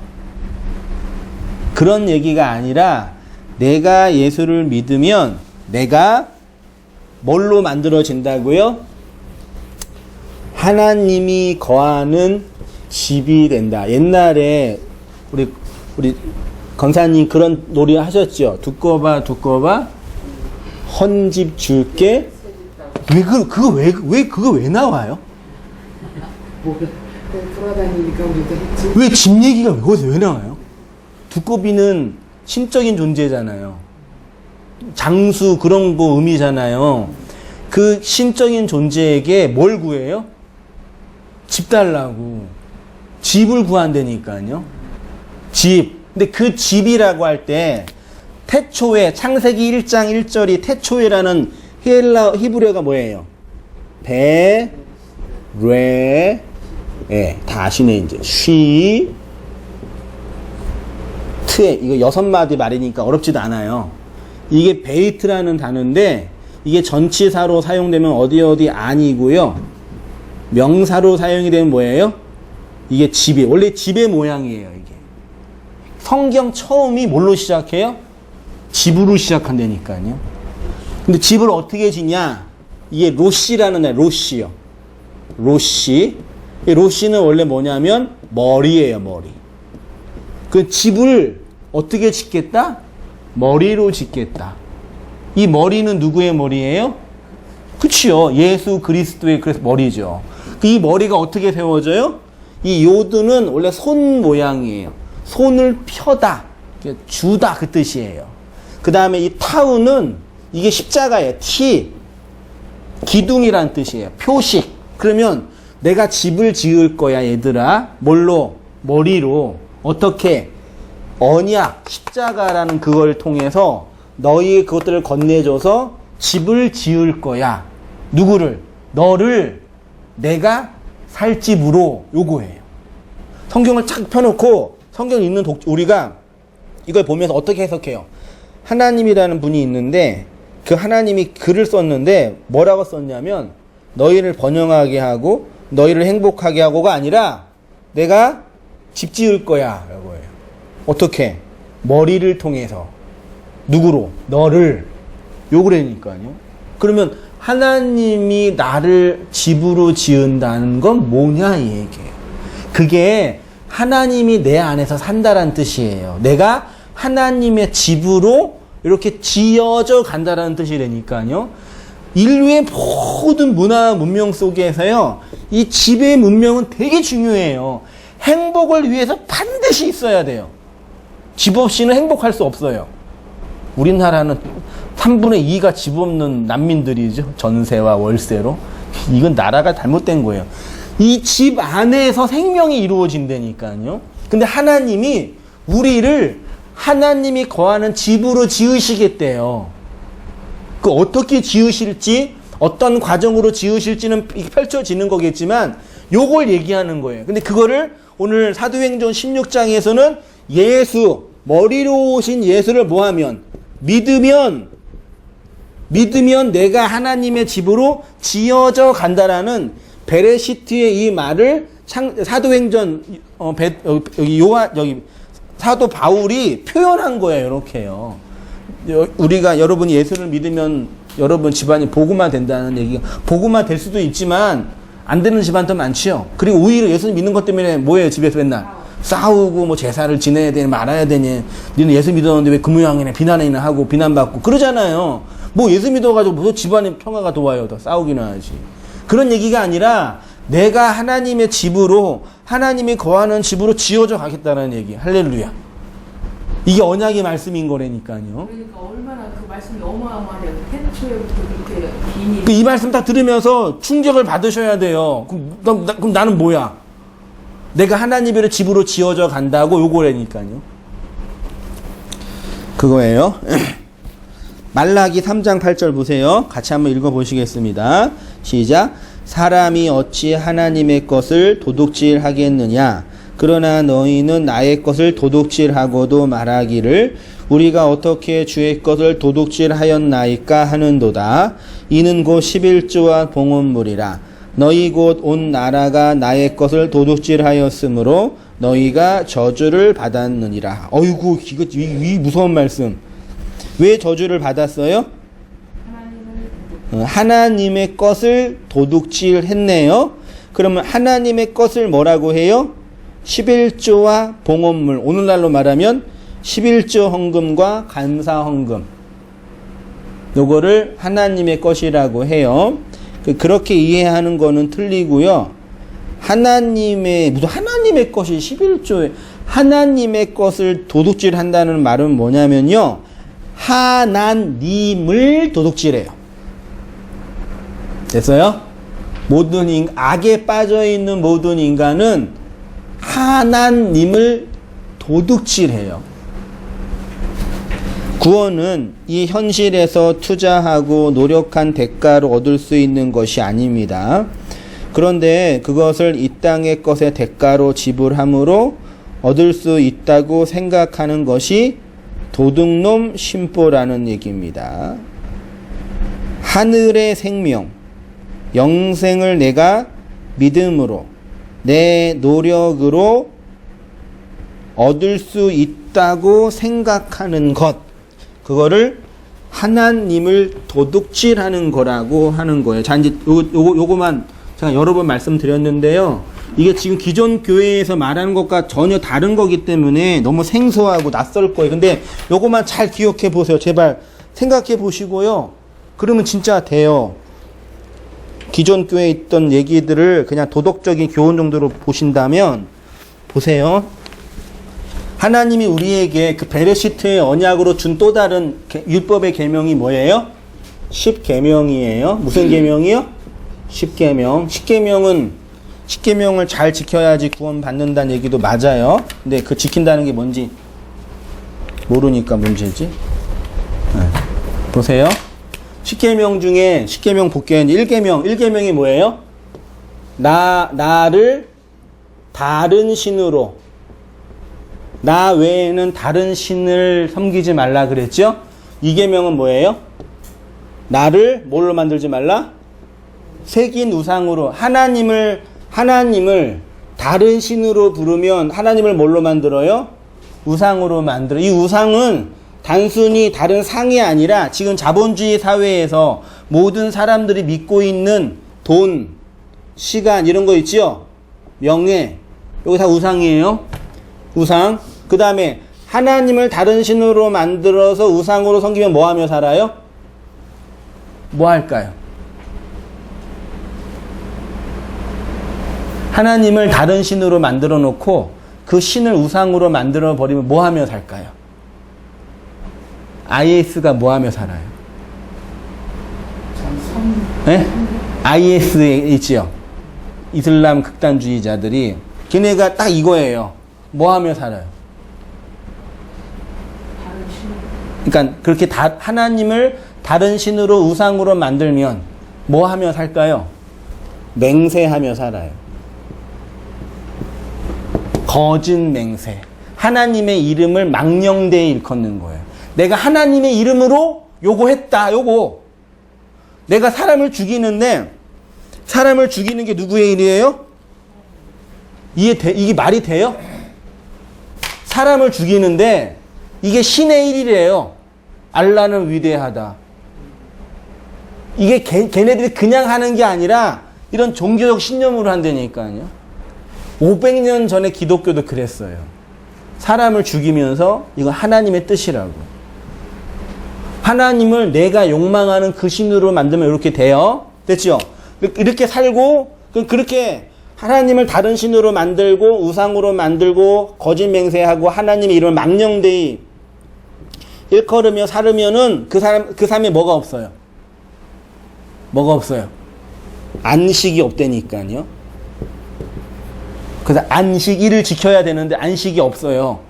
그런 얘기가 아니라 내가 예수를 믿으면 내가 뭘로 만들어진다고요? 하나님이 거하는 집이 된다. 옛날에 우리 권사님 그런 놀이 하셨죠? 두꺼봐 헌집 줄게. 그거 왜 나와요? 돌아다니니까 우리도 했지. 왜 집 얘기가 거기서 왜 나와요? 두꺼비는 신적인 존재잖아요. 장수 그런 거 의미잖아요. 그 신적인 존재에게 뭘 구해요? 집 달라고. 집을 구한다니까요. 집. 근데 그 집이라고 할 때 태초에 창세기 1장 1절이 태초에라는 히브리어가 뭐예요? 베, 레, 예, 다 아시네 이제. 쉬, 트에 이거 6마디 말이니까 어렵지도 않아요. 이게 베이트라는 단어인데 이게 전치사로 사용되면 어디 아니고요. 명사로 사용이 되면 뭐예요? 이게 집이 원래 집의 모양이에요. 이게 성경 처음이 뭘로 시작해요? 집으로 시작한다니까요. 근데 집을 어떻게 지냐? 이게 로시라는 애, 로시요. 로시. 이 로시는 원래 뭐냐면 머리예요, 머리. 그 집을 어떻게 짓겠다? 머리로 짓겠다. 이 머리는 누구의 머리예요? 그치요. 예수 그리스도의 그래서 머리죠. 이 머리가 어떻게 세워져요? 이 요드는 원래 손 모양이에요. 손을 펴다, 주다 그 뜻이에요. 그 다음에 이 타우는 이게 십자가예요. T, 기둥이란 뜻이에요. 표식. 그러면 내가 집을 지을 거야, 얘들아. 뭘로? 머리로. 어떻게? 언약, 십자가라는 그걸 통해서 너희 그것들을 건네줘서 집을 지을 거야. 누구를? 너를 내가 살 집으로. 요거예요. 성경을 착 펴놓고 성경 읽는 우리가 이걸 보면서 어떻게 해석해요? 하나님이라는 분이 있는데 그 하나님이 글을 썼는데 뭐라고 썼냐면 너희를 번영하게 하고 너희를 행복하게 하고가 아니라 내가 집 지을 거야 라고 해요. 어떻게? 머리를 통해서. 누구로? 너를. 요그래니까요. 그러면 하나님이 나를 집으로 지은다는 건 뭐냐 이 얘기예요. 그게 하나님이 내 안에서 산다란 뜻이에요. 내가 하나님의 집으로 이렇게 지어져 간다라는 뜻이라니까요. 인류의 모든 문화 문명 속에서요, 이 집의 문명은 되게 중요해요. 행복을 위해서 반드시 있어야 돼요. 집 없이는 행복할 수 없어요. 우리나라는 3분의 2가 집 없는 난민들이죠. 전세와 월세로. 이건 나라가 잘못된 거예요. 이 집 안에서 생명이 이루어진다니까요. 근데 하나님이 우리를 하나님이 거하는 집으로 지으시겠대요. 그 어떻게 지으실지, 어떤 과정으로 지으실지는 펼쳐지는 거겠지만 요걸 얘기하는 거예요. 근데 그거를 오늘 사도행전 16장에서는 예수, 머리로 오신 예수를 뭐하면? 믿으면 내가 하나님의 집으로 지어져 간다라는 베레시트의 이 말을 사도행전 여기 사도 바울이 표현한 거예요. 이렇게요. 우리가 여러분이 예수를 믿으면 여러분 집안이 복음화 된다는 얘기가 복음화 될 수도 있지만 안 되는 집안도 많지요. 그리고 오히려 예수 믿는 것 때문에 뭐예요? 집에서 맨날 싸우고 뭐 제사를 지내야 되니 말아야 되니 너는 예수 믿었는데 왜 그 모양이냐 비난이나 하고 비난받고 그러잖아요. 뭐 예수 믿어가지고 무슨 집안의 평화가 좋아요. 더 싸우기나 하지. 그런 얘기가 아니라 내가 하나님의 집으로 하나님이 거하는 집으로 지어져 가겠다는 얘기. 할렐루야. 이게 언약의 말씀인 거라니까요. 그러니까 얼마나 그 말씀이 어마어마해요. 태초에부터 그렇게 비니. 이 말씀 다 들으면서 충격을 받으셔야 돼요. 그럼 나는 뭐야? 내가 하나님의 집으로 지어져 간다고 요거라니까요. 그거예요. 말라기 3장 8절 보세요. 같이 한번 읽어보시겠습니다. 시작. 사람이 어찌 하나님의 것을 도둑질하겠느냐. 그러나 너희는 나의 것을 도둑질하고도 말하기를 우리가 어떻게 주의 것을 도둑질하였나이까 하는도다. 이는 곧 11조와 봉헌물이라. 너희 곧 온 나라가 나의 것을 도둑질하였으므로 너희가 저주를 받았느니라. 어이구, 이거 이 무서운 말씀. 왜 저주를 받았어요? 하나님의 것을 도둑질했네요. 그러면 하나님의 것을 뭐라고 해요? 11조와 봉헌물. 오늘날로 말하면 11조 헌금과 감사 헌금. 요거를 하나님의 것이라고 해요. 그렇게 이해하는 거는 틀리고요. 무슨 하나님의 것이 11조에 하나님의 것을 도둑질한다는 말은 뭐냐면요. 하나님을 도둑질해요. 됐어요? 악에 빠져있는 모든 인간은 하나님을 도둑질해요. 구원은 이 현실에서 투자하고 노력한 대가로 얻을 수 있는 것이 아닙니다. 그런데 그것을 이 땅의 것의 대가로 지불함으로 얻을 수 있다고 생각하는 것이 도둑놈 심보라는 얘기입니다. 하늘의 생명, 영생을 내가 믿음으로 내 노력으로 얻을 수 있다고 생각하는 것, 그거를 하나님을 도둑질하는 거라고 하는 거예요. 자, 이제 요거만 제가 여러 번 말씀드렸는데요. 이게 지금 기존 교회에서 말하는 것과 전혀 다른 거기 때문에 너무 생소하고 낯설 거예요. 근데 요거만 잘 기억해 보세요. 제발 생각해 보시고요. 그러면 진짜 돼요. 기존 교회에 있던 얘기들을 그냥 도덕적인 교훈 정도로 보신다면 보세요. 하나님이 우리에게 그 베레시트의 언약으로 준 또 다른 율법의 계명이 뭐예요? 10계명이에요. 무슨 계명이요? 10계명. 10계명을 잘 지켜야지 구원받는다는 얘기도 맞아요. 근데 그 지킨다는 게 뭔지 모르니까 문제지. 네. 보세요. 10계명 중에 10계명 볼게요. 1계명이 뭐예요? 나를 다른 신으로, 나 외에는 다른 신을 섬기지 말라 그랬죠? 2계명은 뭐예요? 나를 뭘로 만들지 말라? 새긴 우상으로. 하나님을 다른 신으로 부르면 하나님을 뭘로 만들어요? 우상으로 만들어. 이 우상은 단순히 다른 상이 아니라 지금 자본주의 사회에서 모든 사람들이 믿고 있는 돈, 시간 이런 거 있지요? 명예. 이거 다 우상이에요. 우상. 그 다음에 하나님을 다른 신으로 만들어서 우상으로 섬기면 뭐 하며 살아요? 뭐 할까요? 하나님을 다른 신으로 만들어 놓고 그 신을 우상으로 만들어 버리면 뭐 하며 살까요? IS가 뭐 하며 살아요? 네? IS에 있지요? 이슬람 극단주의자들이 걔네가 딱 이거예요. 뭐 하며 살아요? 그러니까 그렇게 하나님을 다른 신으로 우상으로 만들면 뭐 하며 살까요? 맹세하며 살아요. 거짓 맹세. 하나님의 이름을 망령되이 일컫는 거예요. 내가 하나님의 이름으로 요거 했다. 요거. 내가 사람을 죽이는데 사람을 죽이는 게 누구의 일이에요? 이게 말이 돼요? 사람을 죽이는데 이게 신의 일이래요. 알라는 위대하다. 이게 걔네들이 그냥 하는 게 아니라 이런 종교적 신념으로 한다니까요. 500년 전에 기독교도 그랬어요. 사람을 죽이면서 이건 하나님의 뜻이라고. 하나님을 내가 욕망하는 그 신으로 만들면 이렇게 돼요. 됐죠? 이렇게 살고 그렇게 하나님을 다른 신으로 만들고 우상으로 만들고 거짓 맹세하고 하나님의 이름을 망령되이 일컬으며 살으면은 그 삶에 뭐가 없어요? 뭐가 없어요? 안식이 없다니까요. 그래서 안식일을 지켜야 되는데 안식이 없어요.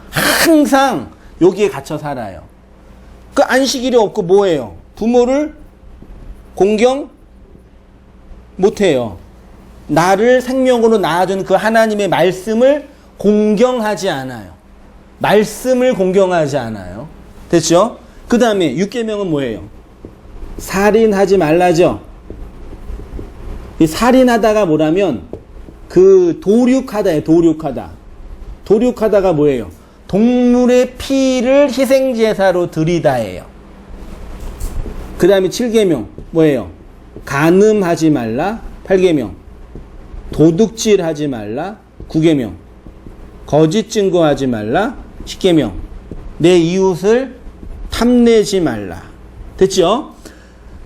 항상 여기에 갇혀 살아요. 그 안식일이 없고 뭐예요? 부모를 공경 못해요. 나를 생명으로 낳아준 그 하나님의 말씀을 공경하지 않아요. 말씀을 공경하지 않아요. 됐죠? 그 다음에 6계명은 뭐예요? 살인하지 말라죠. 이 살인하다가 뭐라면 그 도륙하다예요. 도륙하다가 뭐예요? 동물의 피를 희생제사로 드리다예요. 그 다음에 7계명 뭐예요? 간음하지 말라. 8계명 도둑질하지 말라. 9계명 거짓 증거하지 말라. 10계명 내 이웃을 탐내지 말라. 됐죠?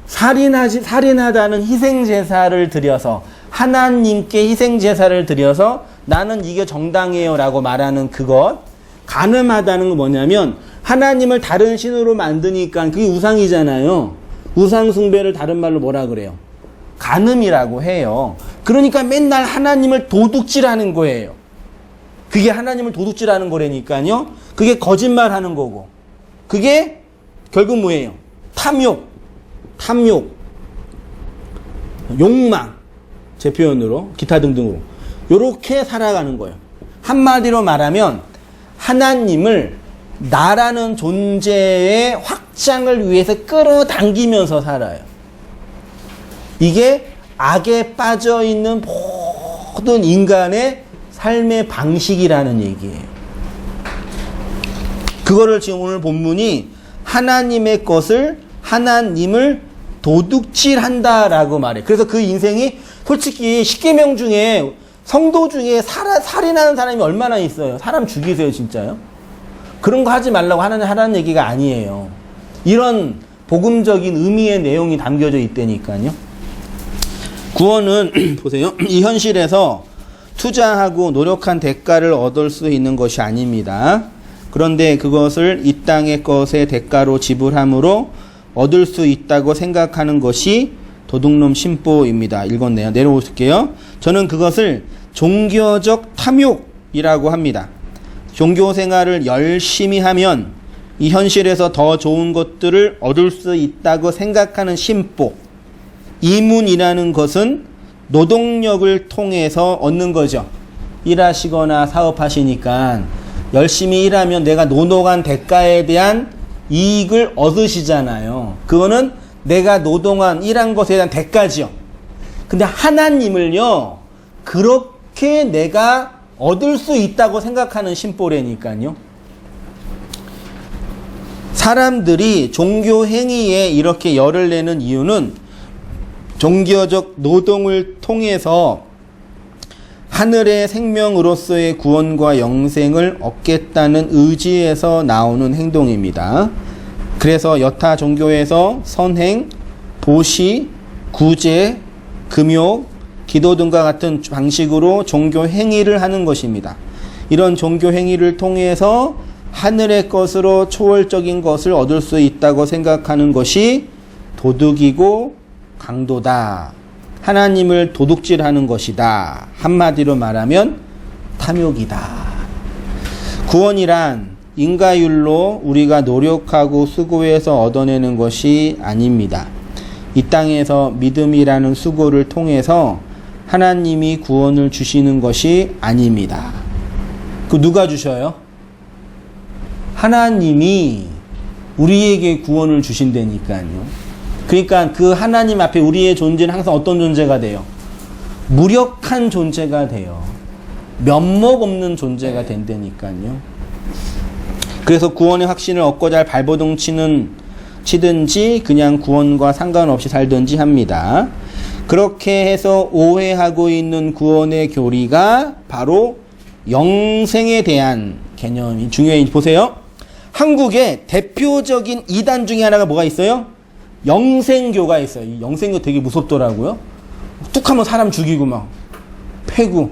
살인하다는 희생제사를 드려서 하나님께 희생제사를 드려서 나는 이게 정당해요 라고 말하는 그것. 간음하다는 건 뭐냐면 하나님을 다른 신으로 만드니까 그게 우상이잖아요. 우상숭배를 다른 말로 뭐라 그래요? 간음이라고 해요. 그러니까 맨날 하나님을 도둑질하는 거예요. 그게 하나님을 도둑질하는 거라니까요. 그게 거짓말하는 거고. 그게 결국 뭐예요? 탐욕, 욕망, 제 표현으로 기타 등등으로 요렇게 살아가는 거예요. 한마디로 말하면 하나님을 나라는 존재의 확장을 위해서 끌어당기면서 살아요. 이게 악에 빠져있는 모든 인간의 삶의 방식이라는 얘기예요. 그거를 지금 오늘 본문이 하나님의 것을 하나님을 도둑질한다라고 말해. 그래서 그 인생이 솔직히 10계명 중에 성도 중에 살인하는 사람이 얼마나 있어요. 사람 죽이세요 진짜요? 그런 거 하지 말라고 하라는 얘기가 아니에요. 이런 복음적인 의미의 내용이 담겨져 있다니까요. 구원은 보세요. 이 현실에서 투자하고 노력한 대가를 얻을 수 있는 것이 아닙니다. 그런데 그것을 이 땅의 것의 대가로 지불함으로 얻을 수 있다고 생각하는 것이 도둑놈 심보입니다. 읽었네요. 내려오실게요. 저는 그것을 종교적 탐욕이라고 합니다. 종교 생활을 열심히 하면 이 현실에서 더 좋은 것들을 얻을 수 있다고 생각하는 심보. 이문이라는 것은 노동력을 통해서 얻는 거죠. 일하시거나 사업하시니까 열심히 일하면 내가 노동한 대가에 대한 이익을 얻으시잖아요. 그거는 내가 노동한 일한 것에 대한 대가지요. 근데 하나님을요, 그렇게 내가 얻을 수 있다고 생각하는 심보래니까요. 사람들이 종교 행위에 이렇게 열을 내는 이유는 종교적 노동을 통해서 하늘의 생명으로서의 구원과 영생을 얻겠다는 의지에서 나오는 행동입니다. 그래서 여타 종교에서 선행, 보시, 구제, 금욕, 기도 등과 같은 방식으로 종교 행위를 하는 것입니다. 이런 종교 행위를 통해서 하늘의 것으로 초월적인 것을 얻을 수 있다고 생각하는 것이 도둑이고 강도다. 하나님을 도둑질하는 것이다. 한마디로 말하면 탐욕이다. 구원이란 인가율로 우리가 노력하고 수고해서 얻어내는 것이 아닙니다. 이 땅에서 믿음이라는 수고를 통해서 하나님이 구원을 주시는 것이 아닙니다. 그 누가 주셔요? 하나님이 우리에게 구원을 주신다니까요. 그러니까 그 하나님 앞에 우리의 존재는 항상 어떤 존재가 돼요? 무력한 존재가 돼요. 면목 없는 존재가 된다니까요. 그래서 구원의 확신을 얻고 잘 발버둥 치든지 그냥 구원과 상관없이 살든지 합니다. 그렇게 해서 오해하고 있는 구원의 교리가 바로 영생에 대한 개념이 중요해. 보세요. 한국의 대표적인 이단 중에 하나가 뭐가 있어요? 영생교가 있어요. 이 영생교 되게 무섭더라고요. 뚝 하면 사람 죽이고 막 패고.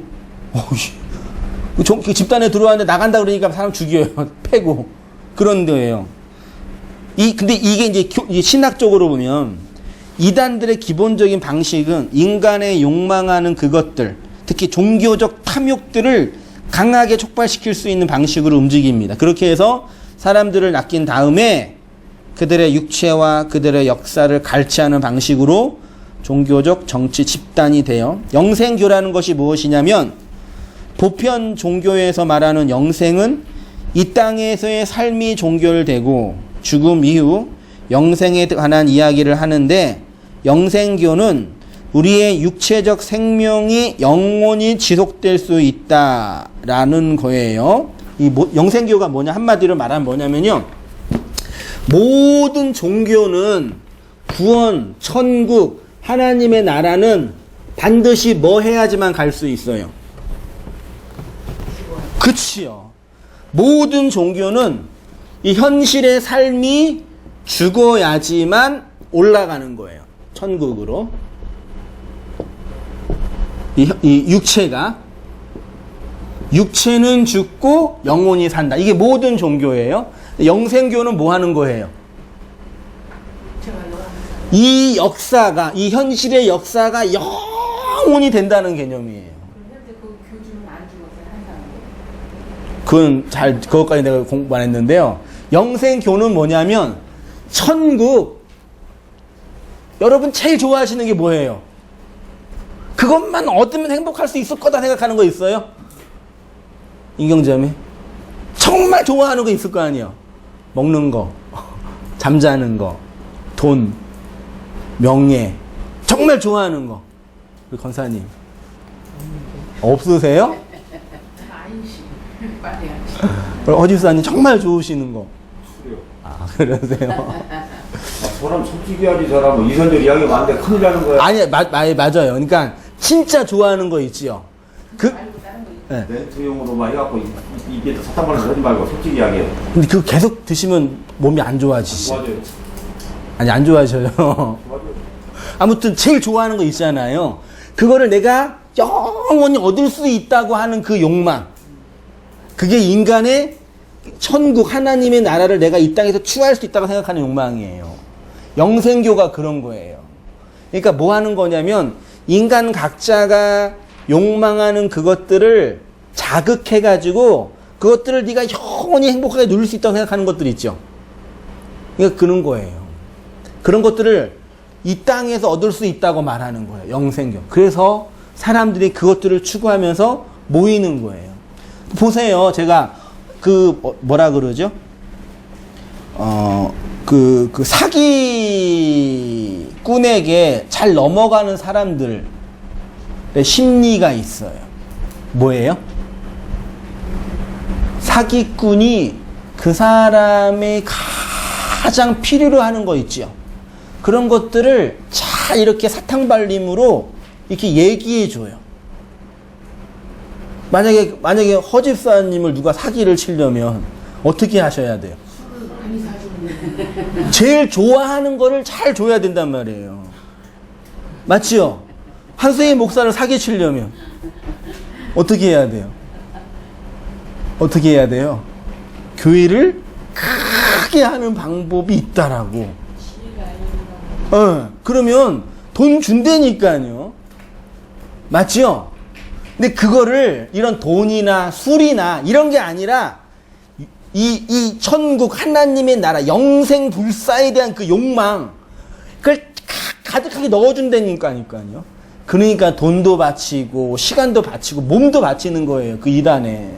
그 집단에 들어왔는데 나간다 그러니까 사람 죽여요. 패고. 그런 데예요. 근데 이게 이제 신학적으로 보면 이단들의 기본적인 방식은 인간의 욕망하는 그것들, 특히 종교적 탐욕들을 강하게 촉발시킬 수 있는 방식으로 움직입니다. 그렇게 해서 사람들을 낚인 다음에 그들의 육체와 그들의 역사를 갈취하는 방식으로 종교적 정치 집단이 돼요. 영생교라는 것이 무엇이냐면 보편 종교에서 말하는 영생은 이 땅에서의 삶이 종결되고 죽음 이후 영생에 관한 이야기를 하는데, 영생교는 우리의 육체적 생명이 영원히 지속될 수 있다라는 거예요. 영생교가 뭐냐, 한마디로 말하면 뭐냐면요, 모든 종교는 구원, 천국, 하나님의 나라는 반드시 뭐 해야지만 갈 수 있어요? 그치요. 모든 종교는 이 현실의 삶이 죽어야지만 올라가는 거예요. 천국으로. 이 육체는 죽고 영혼이 산다. 이게 모든 종교예요. 영생교는 뭐 하는 거예요? 이 역사가, 이 현실의 역사가 영원히 된다는 개념이에요. 그것까지 내가 공부 안 했는데요. 영생교는 뭐냐면, 천국, 여러분 제일 좋아하시는 게 뭐예요? 그것만 얻으면 행복할 수 있을 거다 생각하는 거 있어요? 인경자매? 정말 좋아하는 거 있을 거 아니에요? 먹는 거, 잠자는 거, 돈, 명예, 정말 좋아하는 거. 우리 권사님 없으세요? 어집사님 정말 좋으시는 거. 아, 그러세요? 사람 솔직히 해야지 사람은 이선절 이야기 많은데 큰일 나는 거야. 아니, 맞아요. 그러니까 진짜 좋아하는 거 있지요. 네. 멘트용으로만 해갖고 입에다 사탕발을 하지 말고 솔직히 이야기해. 근데 그거 계속 드시면 몸이 안 좋아지시. 맞아요. 아니, 안 좋아져요. 맞아요. 아무튼 제일 좋아하는 거 있잖아요. 그거를 내가 영원히 얻을 수 있다고 하는 그 욕망. 그게 인간의 천국, 하나님의 나라를 내가 이 땅에서 추구할 수 있다고 생각하는 욕망이에요. 영생교가 그런 거예요. 그러니까 뭐 하는 거냐면 인간 각자가 욕망하는 그것들을 자극해가지고 그것들을 네가 영원히 행복하게 누릴 수 있다고 생각하는 것들 있죠. 그러니까 그런 거예요. 그런 것들을 이 땅에서 얻을 수 있다고 말하는 거예요. 영생교. 그래서 사람들이 그것들을 추구하면서 모이는 거예요. 보세요. 제가 뭐라 그러죠? 그 사기꾼에게 잘 넘어가는 사람들의 심리가 있어요. 뭐예요? 사기꾼이 그 사람의 가장 필요로 하는 거 있죠. 그런 것들을 잘 이렇게 사탕발림으로 이렇게 얘기해 줘요. 만약에 허집사님을 누가 사기를 치려면 어떻게 하셔야 돼요? 제일 좋아하는 거를 잘 줘야 된단 말이에요. 맞지요? 한세희 목사를 사기치려면 어떻게 해야 돼요? 어떻게 해야 돼요? 교회를 크게 하는 방법이 있다라고. 그러면 돈 준다니까요. 맞죠? 근데 그거를 이런 돈이나 술이나 이런 게 아니라 이 천국 하나님의 나라 영생 불사에 대한 그 욕망 그걸 가득하게 넣어준다니까요. 그러니까 돈도 바치고 시간도 바치고 몸도 바치는 거예요. 그 이단에.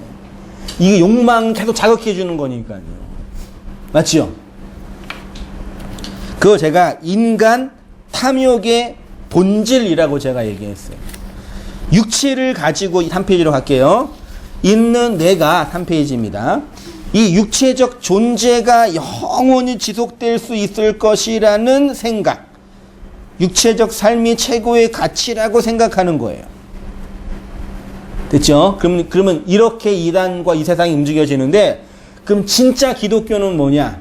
이게 욕망 계속 자극해 주는 거니까요. 맞지요? 그거 제가 인간 탐욕의 본질이라고 제가 얘기했어요. 육체를 가지고 3페이지로 갈게요. 있는 내가 3페이지입니다. 이 육체적 존재가 영원히 지속될 수 있을 것이라는 생각. 육체적 삶이 최고의 가치라고 생각하는 거예요. 됐죠? 그러면 이렇게 이단과 이 세상이 움직여지는데, 그럼 진짜 기독교는 뭐냐?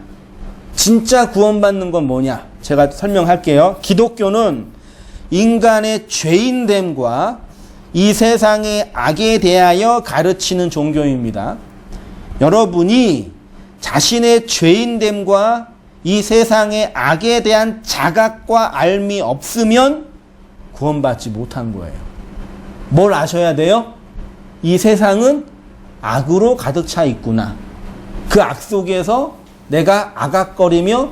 진짜 구원받는 건 뭐냐? 제가 설명할게요. 기독교는 인간의 죄인됨과 이 세상의 악에 대하여 가르치는 종교입니다. 여러분이 자신의 죄인됨과 이 세상의 악에 대한 자각과 알미 없으면 구원받지 못한 거예요. 뭘 아셔야 돼요? 이 세상은 악으로 가득 차 있구나. 그 악 속에서 내가 아각거리며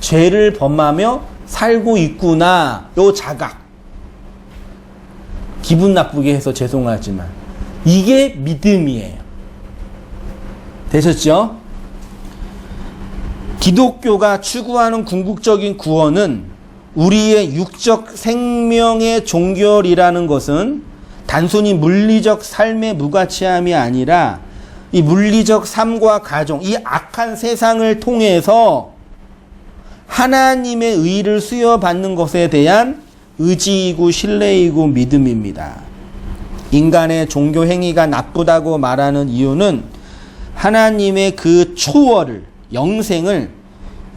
죄를 범하며 살고 있구나. 요 자각. 기분 나쁘게 해서 죄송하지만 이게 믿음이에요. 되셨죠? 기독교가 추구하는 궁극적인 구원은 우리의 육적 생명의 종결이라는 것은 단순히 물리적 삶의 무가치함이 아니라 이 물리적 삶과 가정, 이 악한 세상을 통해서 하나님의 의를 수여받는 것에 대한 의지이고 신뢰이고 믿음입니다. 인간의 종교 행위가 나쁘다고 말하는 이유는 하나님의 그 초월을, 영생을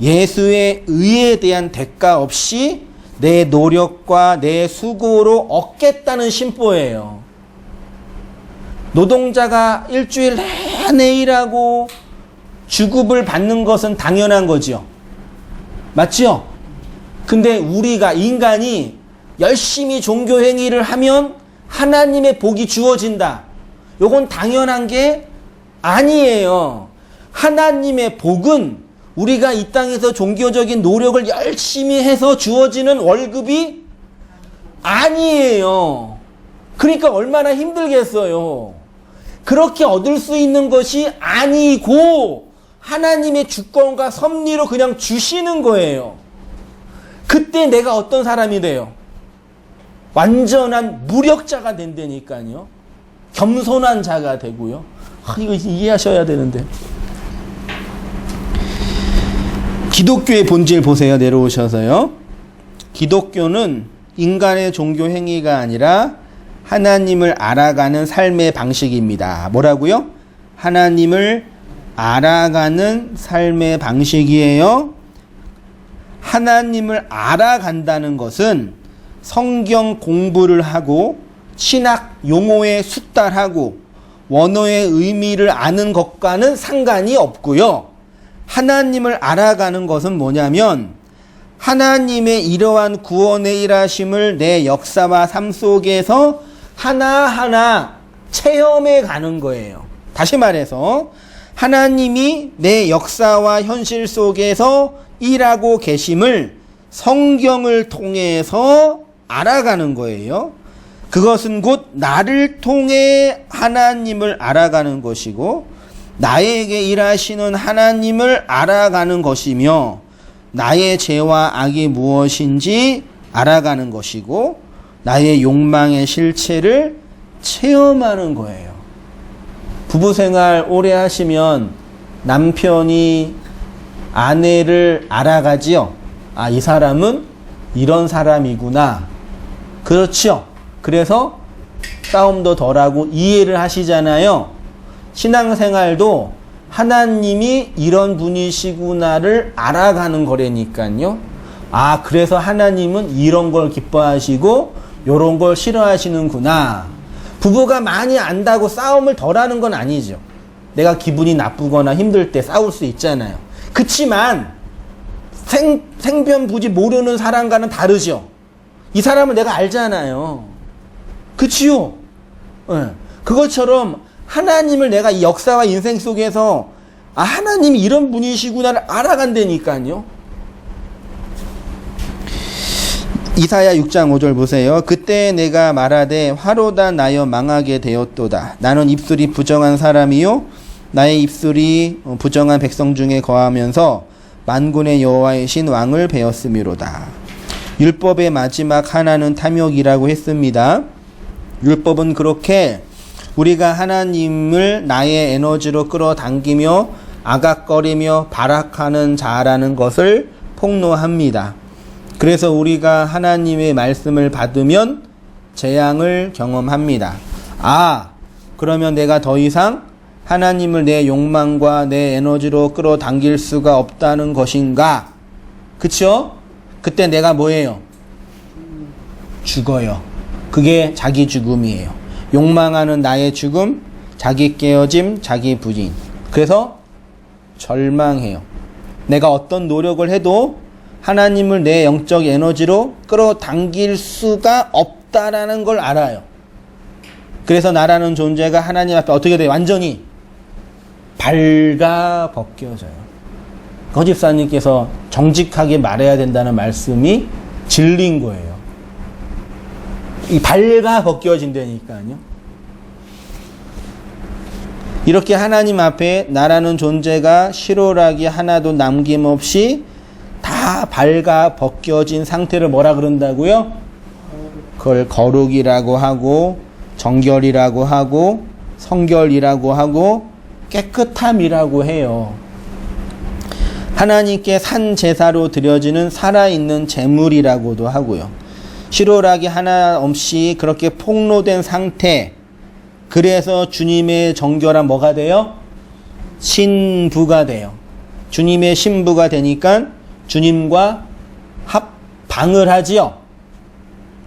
예수의 의에 대한 대가 없이 내 노력과 내 수고로 얻겠다는 심보예요. 노동자가 일주일 내내 일하고 주급을 받는 것은 당연한 거죠. 맞죠? 근데 우리가 인간이 열심히 종교 행위를 하면 하나님의 복이 주어진다. 요건 당연한 게 아니에요. 하나님의 복은 우리가 이 땅에서 종교적인 노력을 열심히 해서 주어지는 월급이 아니에요. 그러니까 얼마나 힘들겠어요. 그렇게 얻을 수 있는 것이 아니고 하나님의 주권과 섭리로 그냥 주시는 거예요. 그때 내가 어떤 사람이 돼요? 완전한 무력자가 된다니까요. 겸손한 자가 되고요. 이거 이해하셔야 되는데. 기독교의 본질 보세요. 내려오셔서요. 기독교는 인간의 종교 행위가 아니라 하나님을 알아가는 삶의 방식입니다. 뭐라고요? 하나님을 알아가는 삶의 방식이에요. 하나님을 알아간다는 것은 성경 공부를 하고 신학 용어에 숙달하고 원어의 의미를 아는 것과는 상관이 없고요. 하나님을 알아가는 것은 뭐냐면 하나님의 이러한 구원의 일하심을 내 역사와 삶 속에서 하나하나 체험해 가는 거예요. 다시 말해서 하나님이 내 역사와 현실 속에서 일하고 계심을 성경을 통해서 알아가는 거예요. 그것은 곧 나를 통해 하나님을 알아가는 것이고 나에게 일하시는 하나님을 알아가는 것이며 나의 죄와 악이 무엇인지 알아가는 것이고 나의 욕망의 실체를 체험하는 거예요. 부부생활 오래 하시면 남편이 아내를 알아가지요. 아, 이 사람은 이런 사람이구나. 그렇죠. 그래서 싸움도 덜하고 이해를 하시잖아요. 신앙생활도 하나님이 이런 분이시구나를 알아가는 거라니까요. 아, 그래서 하나님은 이런 걸 기뻐하시고 이런 걸 싫어하시는구나. 부부가 많이 안다고 싸움을 덜하는 건 아니죠. 내가 기분이 나쁘거나 힘들 때 싸울 수 있잖아요. 그치만 생변부지 모르는 사람과는 다르죠. 이 사람을 내가 알잖아요. 그치요? 네. 그것처럼 하나님을 내가 이 역사와 인생 속에서 아, 하나님이 이런 분이시구나를 알아간다니까요. 이사야 6장 5절 보세요. 그때 내가 말하되 화로다 나여 망하게 되었도다. 나는 입술이 부정한 사람이요 나의 입술이 부정한 백성 중에 거하면서 만군의 여호와이신 왕을 배웠음이로다. 율법의 마지막 하나는 탐욕이라고 했습니다. 율법은 그렇게 우리가 하나님을 나의 에너지로 끌어당기며 아각거리며 발악하는 자라는 것을 폭로합니다. 그래서 우리가 하나님의 말씀을 받으면 재앙을 경험합니다. 아, 그러면 내가 더 이상 하나님을 내 욕망과 내 에너지로 끌어당길 수가 없다는 것인가? 그쵸? 그때 내가 뭐예요? 죽어요. 그게 자기 죽음이에요. 욕망하는 나의 죽음, 자기 깨어짐, 자기 부인. 그래서 절망해요. 내가 어떤 노력을 해도 하나님을 내 영적 에너지로 끌어당길 수가 없다라는 걸 알아요. 그래서 나라는 존재가 하나님 앞에 어떻게 돼요? 완전히 발가 벗겨져요. 거집사님께서 정직하게 말해야 된다는 말씀이 진리인 거예요. 이 발가 벗겨진다니까요. 이렇게 하나님 앞에 나라는 존재가 실오라기 하나도 남김없이 다 발가 벗겨진 상태를 뭐라 그런다고요? 그걸 거룩이라고 하고 정결이라고 하고 성결이라고 하고 깨끗함이라고 해요. 하나님께 산 제사로 드려지는 살아있는 제물이라고도 하고요. 실오라기 하나 없이 그렇게 폭로된 상태, 그래서 주님의 정결한 뭐가 돼요? 신부가 돼요. 주님의 신부가 되니까 주님과 합방을 하지요.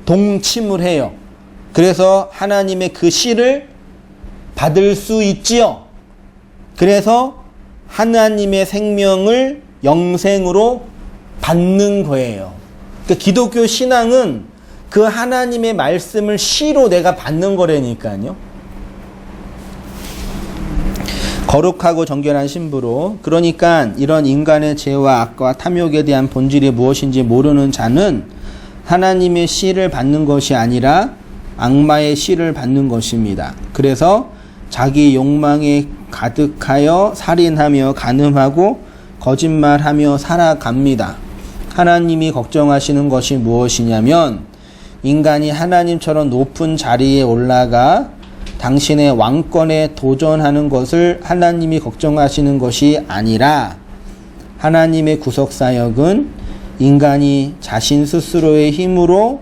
동침을 해요. 그래서 하나님의 그 씨를 받을 수 있지요. 그래서 하나님의 생명을 영생으로 받는 거예요. 그러니까 기독교 신앙은 그 하나님의 말씀을 씨로 내가 받는 거라니까요. 거룩하고 정결한 신부로. 그러니까 이런 인간의 죄와 악과 탐욕에 대한 본질이 무엇인지 모르는 자는 하나님의 씨를 받는 것이 아니라 악마의 씨를 받는 것입니다. 그래서 자기 욕망에 가득하여 살인하며 간음하고 거짓말하며 살아갑니다. 하나님이 걱정하시는 것이 무엇이냐면 인간이 하나님처럼 높은 자리에 올라가 당신의 왕권에 도전하는 것을 하나님이 걱정하시는 것이 아니라 하나님의 구속사역은 인간이 자신 스스로의 힘으로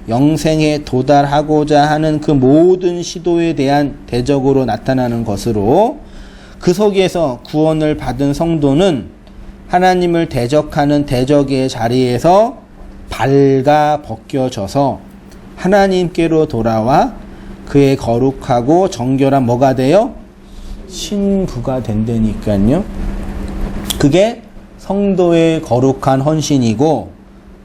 영생에 도달하고자 하는 그 모든 시도에 대한 대적으로 나타나는 것으로, 그 속에서 구원을 받은 성도는 하나님을 대적하는 대적의 자리에서 발가 벗겨져서 하나님께로 돌아와 그의 거룩하고 정결한 뭐가 돼요? 신부가 된다니까요. 그게 성도의 거룩한 헌신이고,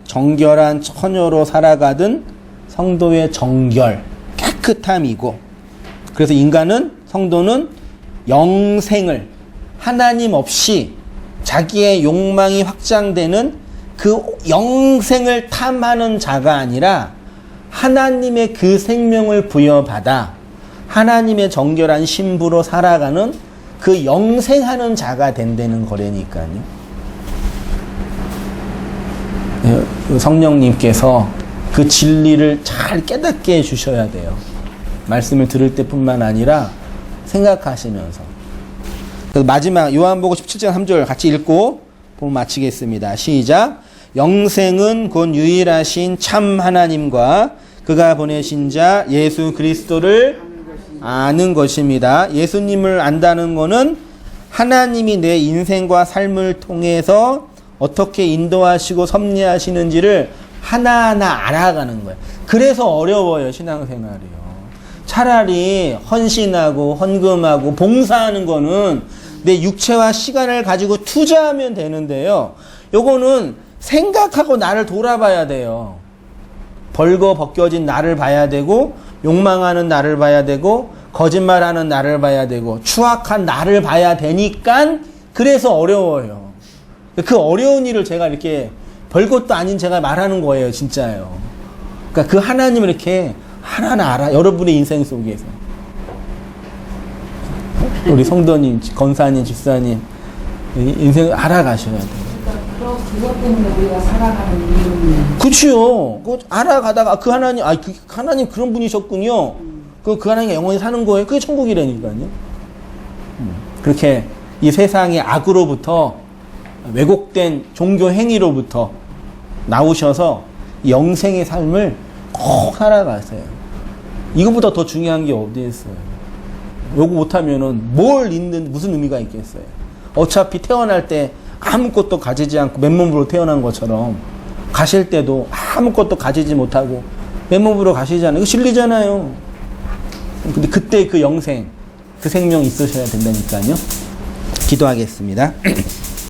정결한 처녀로 살아가던 성도의 정결, 깨끗함이고, 그래서 성도는 영생을 하나님 없이 자기의 욕망이 확장되는 그 영생을 탐하는 자가 아니라 하나님의 그 생명을 부여받아 하나님의 정결한 신부로 살아가는 그 영생하는 자가 된다는 거라니까요. 성령님께서 그 진리를 잘 깨닫게 해주셔야 돼요. 말씀을 들을 때뿐만 아니라 생각하시면서. 그래서 마지막 요한복음 17장 3절 같이 읽고 보면 마치겠습니다. 시작. 영생은 곧 유일하신 참 하나님과 그가 보내신 자 예수 그리스도를 아는 것입니다. 예수님을 안다는 것은 하나님이 내 인생과 삶을 통해서 어떻게 인도하시고 섭리하시는지를 하나하나 알아가는 거예요. 그래서 어려워요, 신앙생활이요. 차라리 헌신하고 헌금하고 봉사하는 거는 내 육체와 시간을 가지고 투자하면 되는데요. 요거는 생각하고 나를 돌아봐야 돼요. 벌거 벗겨진 나를 봐야 되고, 욕망하는 나를 봐야 되고, 거짓말하는 나를 봐야 되고, 추악한 나를 봐야 되니까 그래서 어려워요. 그 어려운 일을 제가 이렇게 별것도 아닌 제가 말하는 거예요, 진짜요. 그러니까 그 하나님을 이렇게 하나하나 알아, 여러분의 인생 속에서. 우리 성도님, 건사님, 집사님, 인생을 알아가셔야 돼요. 그러니까 그것 때문에 우리가 살아가는 이유는. 그치요. 그 알아가다가 그 하나님, 그 하나님 그런 분이셨군요. 그 하나님과 영원히 사는 거예요. 그게 천국이라니까요. 그렇게 이 세상의 악으로부터, 왜곡된 종교 행위로부터 나오셔서 영생의 삶을 꼭 살아가세요. 이거보다 더 중요한 게 어디 있어요? 요거 못하면은 뭘 잊는 무슨 의미가 있겠어요? 어차피 태어날 때 아무것도 가지지 않고 맨몸으로 태어난 것처럼 가실 때도 아무것도 가지지 못하고 맨몸으로 가시잖아요. 이거 진리잖아요. 근데 그때 그 영생, 그 생명 있으셔야 된다니까요. 기도하겠습니다.